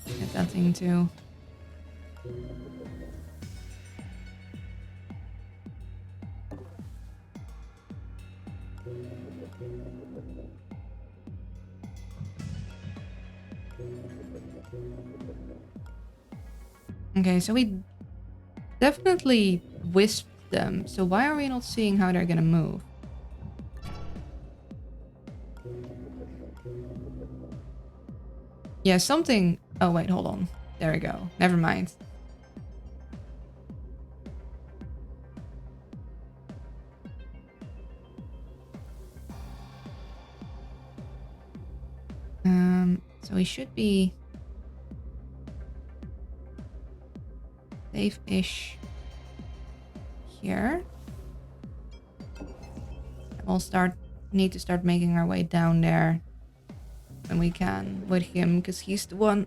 Get that thing too. Okay, so we definitely wisped them. So why are we not seeing how they're gonna move? Yeah, something... Oh, wait, hold on. There we go. Never mind. So we should be... safe-ish here. We'll need to start making our way down there when we can with him, because he's the one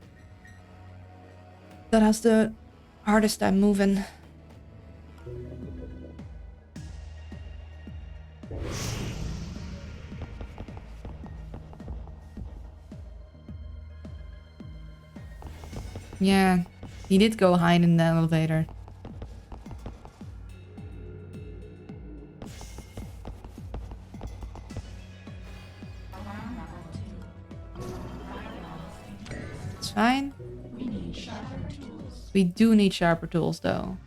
that has the hardest time moving. Yeah, he did go hide in the elevator. It's fine. We need sharper tools. We do need sharper tools, though.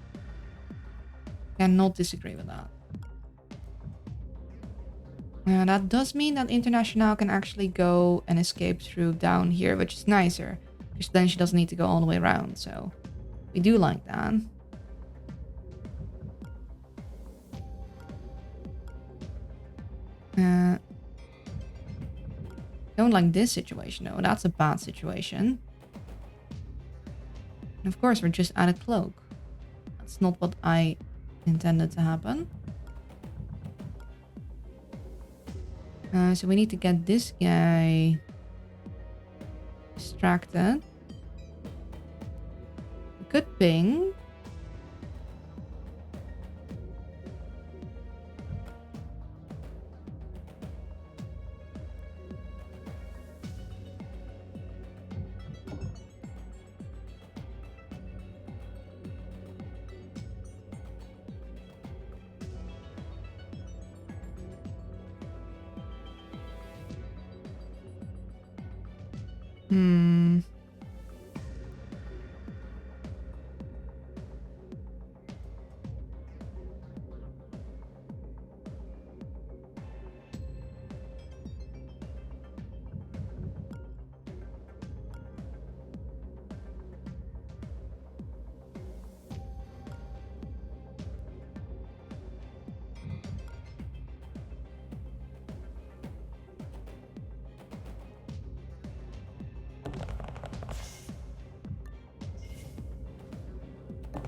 Cannot disagree with that. That does mean that International can actually go and escape through down here, which is nicer. Because then she doesn't need to go all the way around, so... We do like that. Don't like this situation, though. That's a bad situation. And of course, we're just out of cloak. That's not what I intended to happen. So we need to get this guy distracted. Good ping.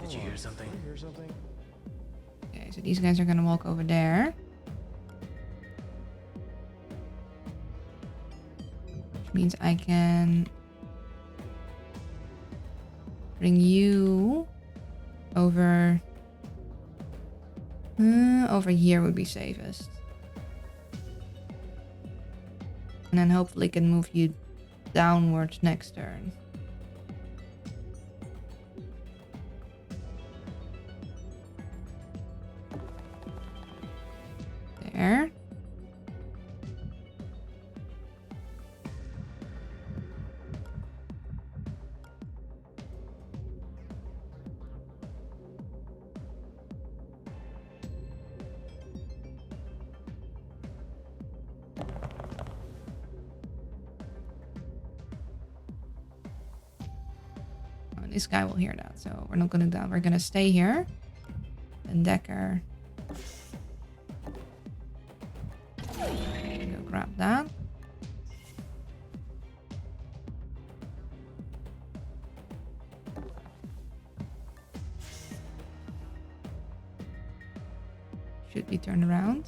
Did you hear something? Okay, so these guys are gonna walk over there. Which means I can bring you over. Over here would be safest. And then hopefully can move you downwards next turn. There. This guy will hear that, so we're not gonna do that. We're gonna stay here. And Decker. Go grab that. Should be turned around.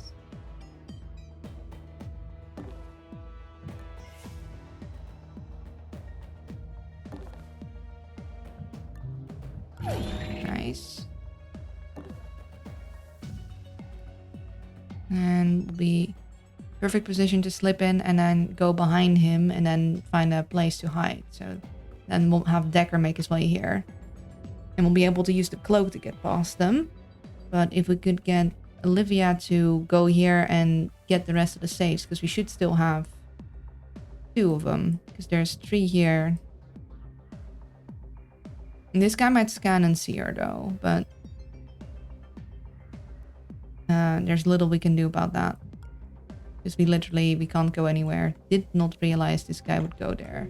Nice. And we'll be perfect position to slip in and then go behind him and then find a place to hide. So then we'll have Decker make his way here. And we'll be able to use the cloak to get past them. But if we could get Olivia to go here and get the rest of the safes, because we should still have 2 of them. Because there's 3 here. And this guy might scan and see her though, but there's little we can do about that. Because we can't go anywhere. Did not realize this guy would go there.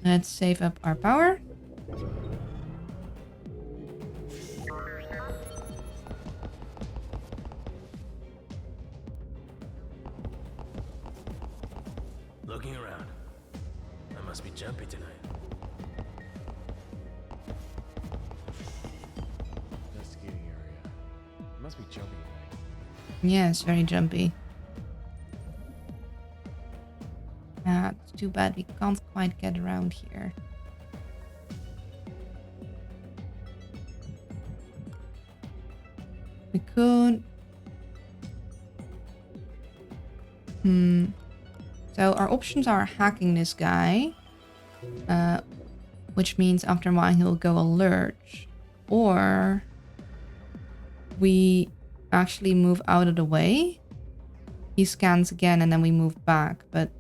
Let's save up our power. Looking around. I must be jumpy tonight. Investigating area. It must be jumpy tonight. Yeah, it's very jumpy. It's too bad we can't quite get around here. We could... So our options are hacking this guy. Which means after a while he'll go alert. Or... we actually move out of the way. He scans again and then we move back, but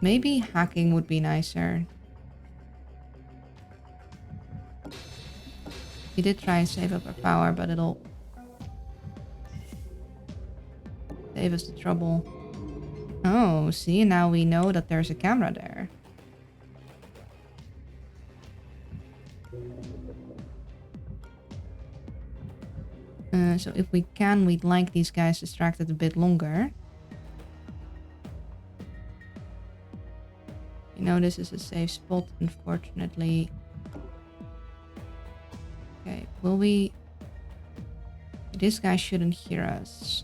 Maybe hacking would be nicer. We did try and save up our power, but it'll save us the trouble. Oh, see, now we know that there's a camera there. So if we can, we'd like these guys distracted a bit longer. You know, this is a safe spot, unfortunately. Okay, will we... This guy shouldn't hear us.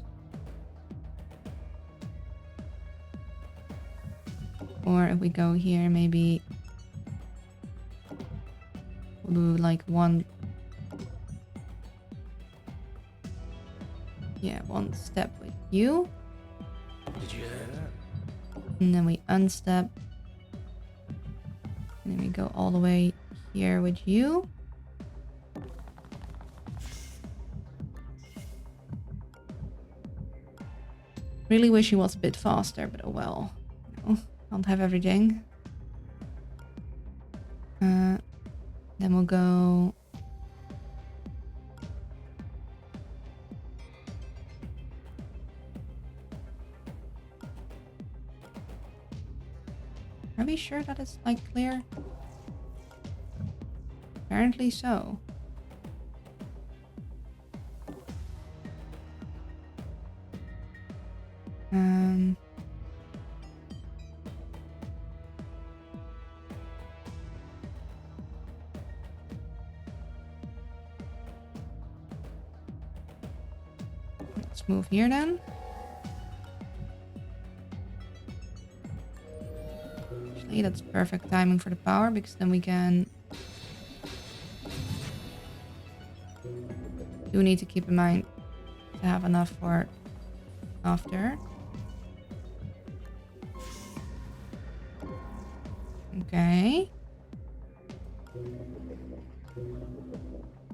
Or if we go here, maybe... We'll do like one... Yeah, one step with you. Did you hear that? And then we unstep. And then we go all the way here with you. Really wish he was a bit faster, but oh well. No, can't have everything. Then we'll go... Are we sure that it's like clear? Apparently so. Let's move here then. Actually, that's perfect timing for the power, because then we can... Do need to keep in mind to have enough for after. Okay.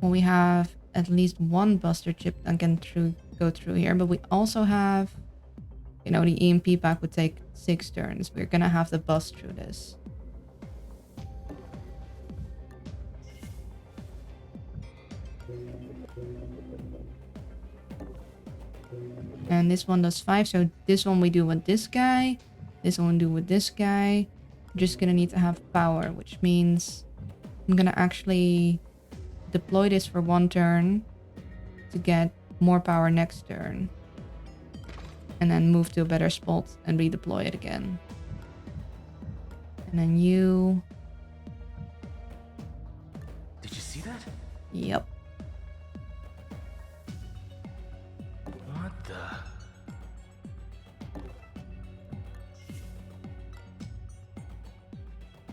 Well, we have at least one buster chip that can go through here, but we also have, you know, the EMP pack would take 6 turns. We're gonna have to bust through this. And this one does 5, so this one we do with this guy. This one we do with this guy. I'm just gonna need to have power, which means I'm gonna actually deploy this for 1 turn to get more power next turn. And then move to a better spot and redeploy it again. And then you... Did you see that? Yep. What the?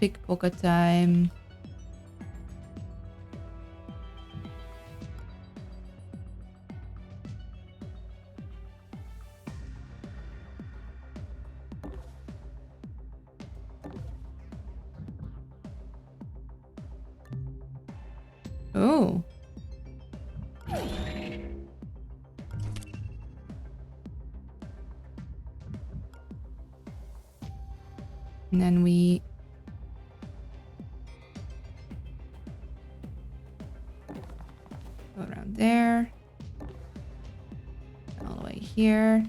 Pickpocket time. Oh. And then we go around there. All the way here.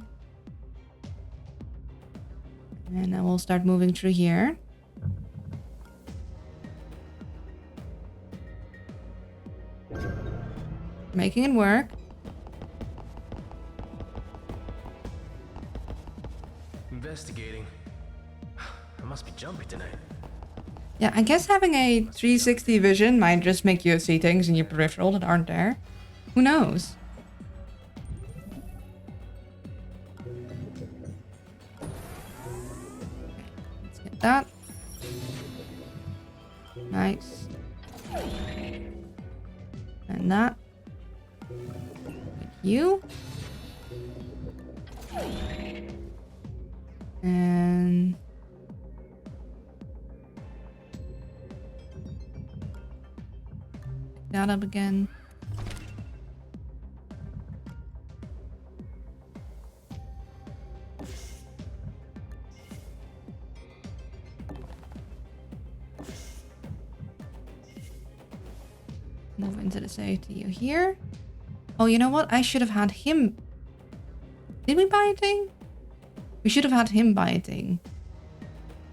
And then we'll start moving through here. Making it work. Investigating. I must be jumpy tonight. Yeah, I guess having a 360 vision might just make you see things in your peripheral that aren't there. Who knows? Let's get that. Nice. And that. With you. And... pick that up again. Move into the safety here. Oh, you know what? I should have had him. Did we buy a thing? We should have had him buy a thing.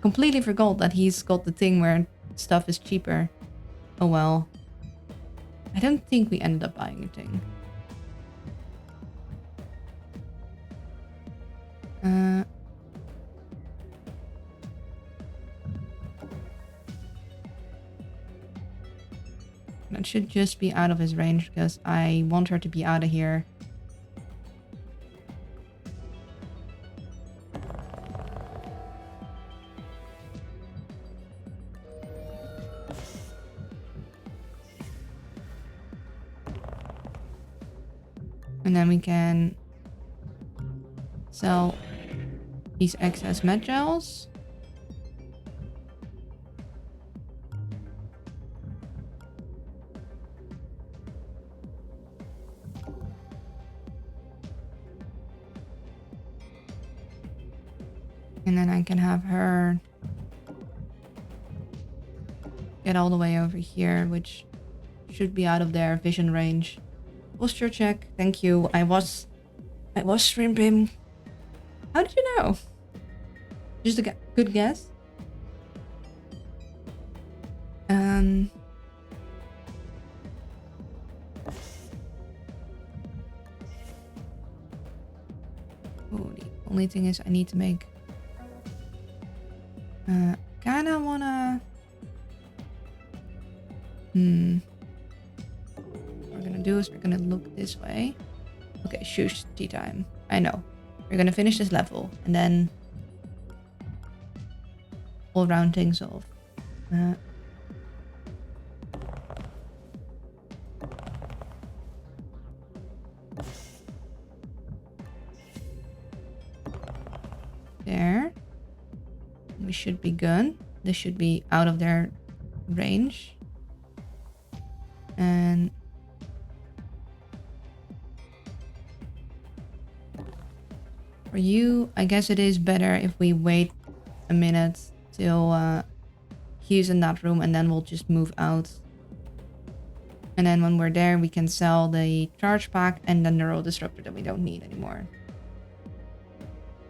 Completely forgot that he's got the thing where stuff is cheaper. Oh well. I don't think we ended up buying a thing. That should just be out of his range because I want her to be out of here. And then we can sell these excess med gels. And then I can have her get all the way over here, which should be out of their vision range. Posture check. Thank you. I was shrimping. How did you know? Just a good guess. Oh, the only thing is I need to make. Kinda wanna. What we're gonna do is we're gonna look this way. Okay, shush, tea time. I know. We're gonna finish this level and then we'll round things off. There. We should be good. This should be out of their range. And for you, I guess it is better if we wait a minute till he's in that room and then we'll just move out. And then when we're there, we can sell the charge pack and the neural disruptor that we don't need anymore.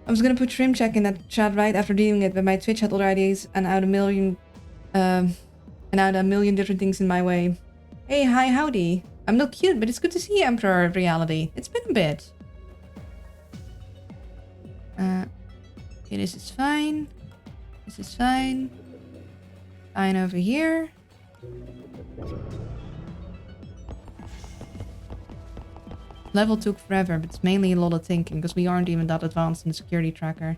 I was gonna put Shrimp Check in that chat right after reading it, but my Twitch had other ideas and out a million different things in my way. Hey, hi, howdy. I'm not cute, but it's good to see you, Emperor of Reality. It's been a bit. Okay, this is fine. This is fine. Fine over here. Level took forever, but it's mainly a lot of thinking because we aren't even that advanced in the security tracker.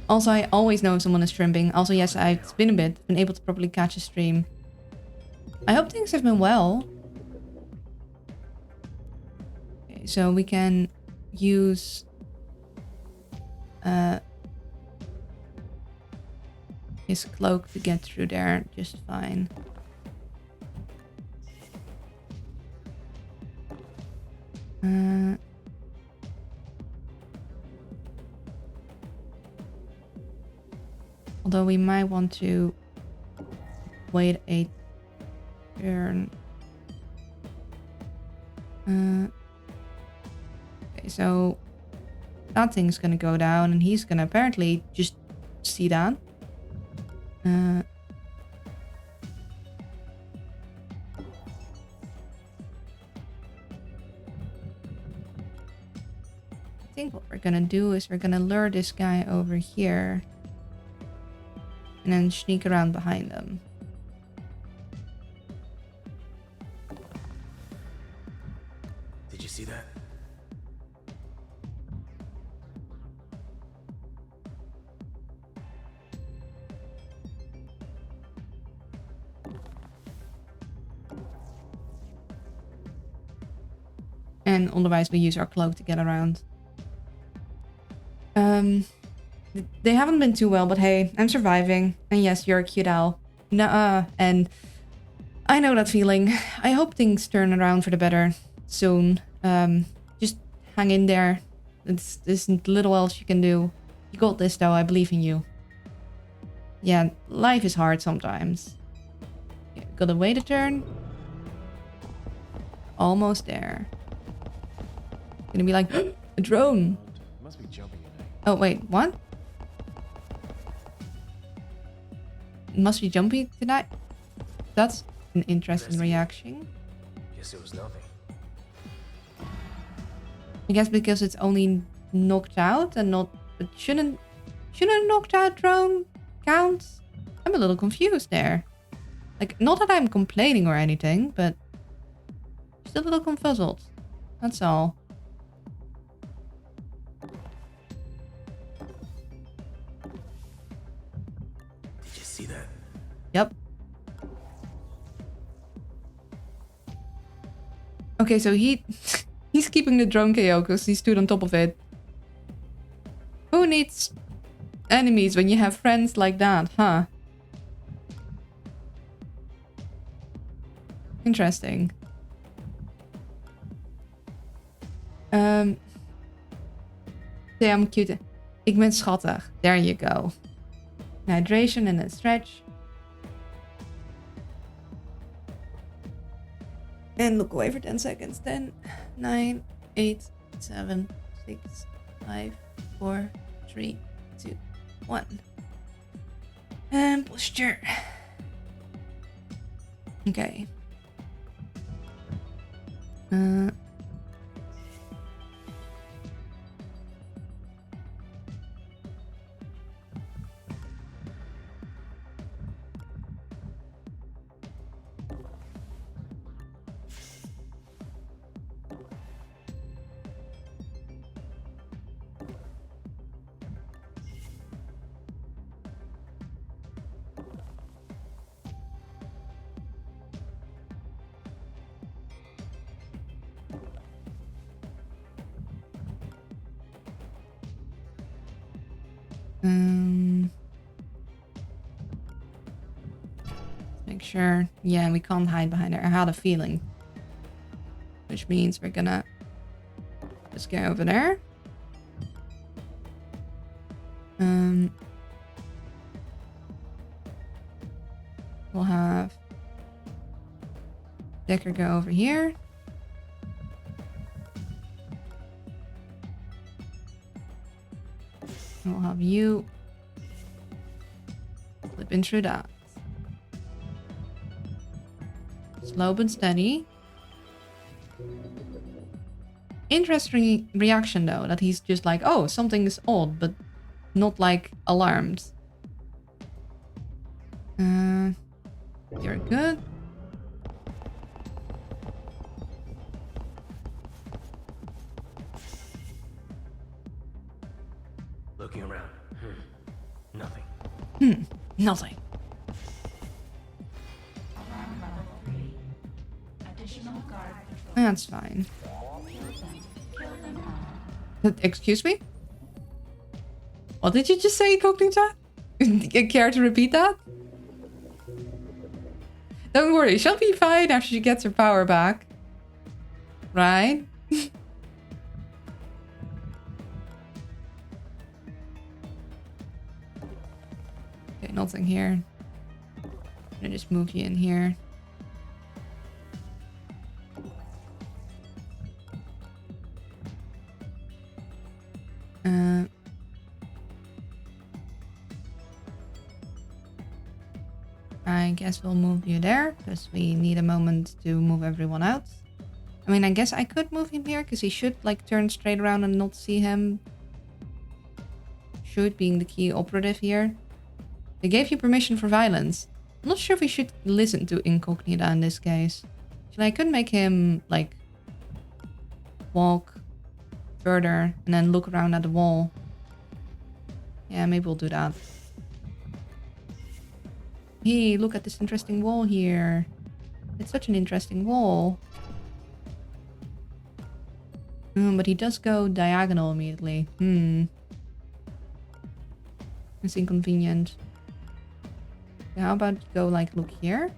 Also, I always know if someone is shrimping. Also, yes, it's been a bit. Been able to properly catch a stream. I hope things have been well. Okay, so we can use his cloak to get through there just fine. Although we might want to wait a turn. Okay, so that thing's gonna go down and he's gonna apparently just see that. I think what we're gonna do is we're gonna lure this guy over here and then sneak around behind them. Did you see that? And otherwise we use our cloak to get around. They haven't been too well, but hey, I'm surviving. And yes, you're a cute owl. Nuh-uh. And I know that feeling. I hope things turn around for the better soon. Just hang in there. There's little else you can do. You got this though, I believe in you. Yeah, life is hard sometimes. Yeah, gotta wait a turn. Almost there. Gonna be like, a drone. Must be jumping at night. Oh, wait, what? Must be jumpy tonight? That's an interesting reaction. Guess it was nothing. I guess because it's only knocked out and not... But shouldn't a knocked out drone count? I'm a little confused there. Like, not that I'm complaining or anything, but... Just a little confuzzled. That's all. Did you see that? Yep. Okay, so he's keeping the drone KO because he stood on top of it. Who needs enemies when you have friends like that, huh? Interesting. Say I'm cute. Ik ben schattig. There you go. Hydration and a stretch. And look away for 10 seconds. 10, 9, 8, 7, 6, 5, 4, 3, 2, 1. And posture. Okay. Make sure. Yeah, we can't hide behind her. I had a feeling. Which means we're gonna just go over there. We'll have Decker go over here. We'll have you flip in through that. Slow but steady. Interesting reaction though, that he's just like, oh, something is odd, but not like alarmed. You're good. Looking around. Nothing. Nothing. Alarm level 3. Additional guard patrol. That's fine. Kill them all. Excuse me? What did you just say, Incognita? Care to repeat that? Don't worry, she'll be fine after she gets her power back. Right? Okay, nothing here. I'm gonna just move you in here. I guess we'll move you there because we need a moment to move everyone out. I mean, I guess I could move him here because he should like turn straight around and not see him. Should being the key operative here. They gave you permission for violence. I'm not sure if we should listen to Incognita in this case. Actually, I could make him like walk further and then look around at the wall. Yeah, maybe we'll do that. Hey, look at this interesting wall here. It's such an interesting wall. But he does go diagonal immediately. It's inconvenient. Okay, how about you go like look here?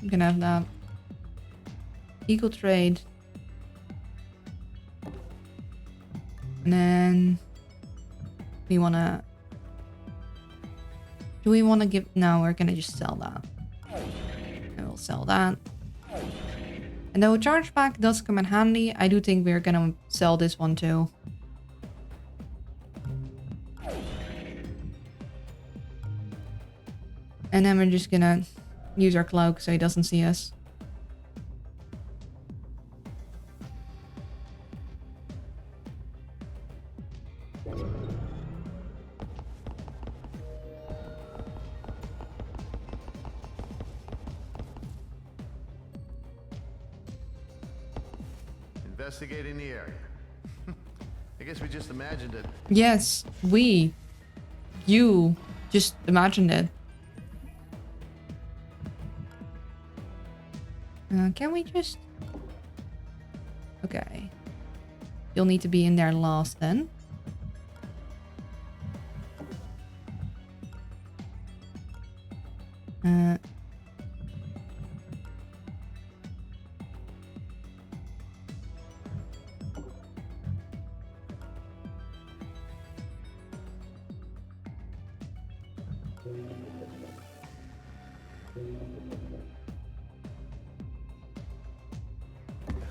I'm gonna have that. Equal trade. And then we wanna... Do we wanna give... No, we're gonna just sell that. And we'll sell that. And though a chargeback does come in handy, I do think we're gonna sell this one too. And then we're just gonna use our cloak so he doesn't see us. Investigating the area. I guess we just imagined it. Yes, we. You just imagined it. Can we just... Okay. You'll need to be in there last then. I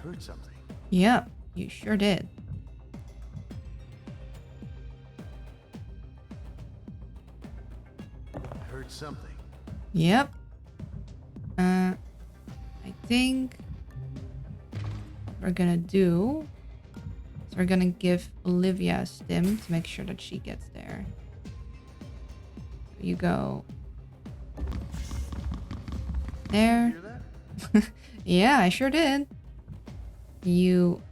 heard something. Yeah, you sure did. I heard something. Yep. I think what we're gonna do is we're gonna give Olivia a stim to make sure that she gets there. You go there. Hear that? Yeah, I sure did. You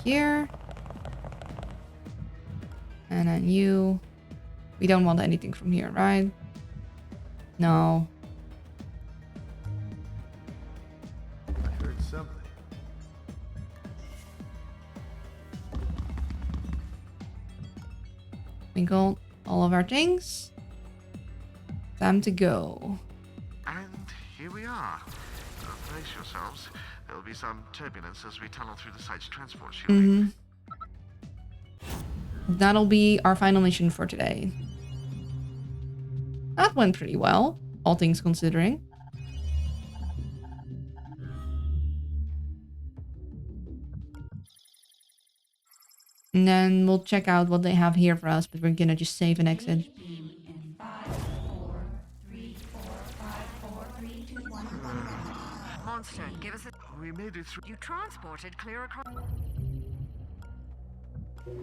here. And then you. We don't want anything from here, right? No. I heard something. We got all of our things. Time to go. And here we are. Brace yourselves. There'll be some turbulence as we tunnel through the site's transport shielding. That'll be our final mission for today. That went pretty well, all things considering. And then we'll check out what they have here for us, but we're gonna just save and exit. Beam in 5, 4, 3, 4, 5, 4, 3, 2, 1. Monster, give us a... We made it through. You transported clear across...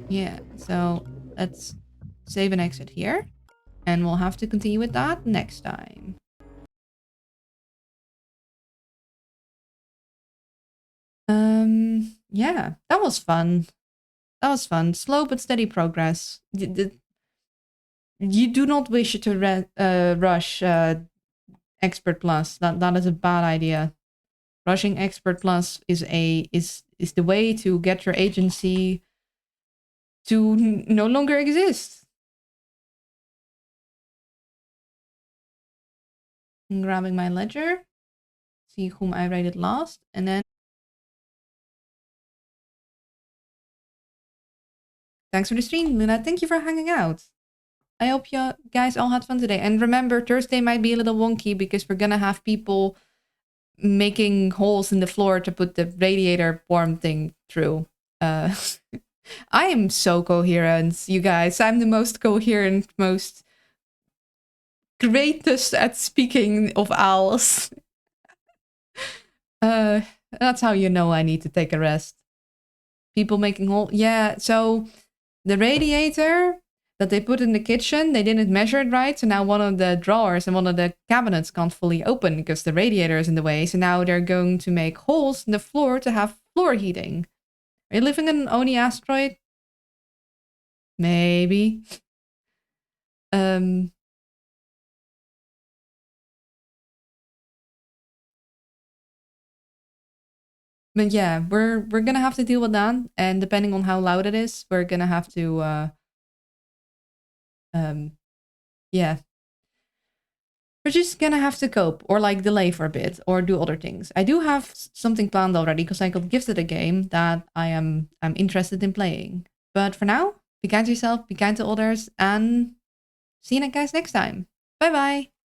Yeah, so let's save and exit here. And we'll have to continue with that next time. Yeah, that was fun. That was fun. Slow but steady progress. You do not wish to rush Expert Plus. That is a bad idea. Rushing Expert Plus is the way to get your agency to no longer exist. I'm grabbing my ledger, see whom I rated last, and then thanks for the stream, Luna. Thank you for hanging out. I hope you guys all had fun today. And remember, Thursday might be a little wonky because we're gonna have people making holes in the floor to put the radiator warm thing through. I am so coherent, you guys. I'm the most coherent, most greatest at speaking of owls. That's how you know I need to take a rest. People making hole. Yeah, so the radiator that they put in the kitchen, they didn't measure it right. So now one of the drawers and one of the cabinets can't fully open because the radiator is in the way. So now they're going to make holes in the floor to have floor heating. Are you living in an Oni asteroid? Maybe. But yeah, we're gonna have to deal with that, and depending on how loud it is, we're gonna have to yeah. We're just gonna have to cope or like delay for a bit or do other things. I do have something planned already because I got gifted a game that I'm interested in playing. But for now, be kind to yourself, be kind to others, and see you guys next time. Bye bye.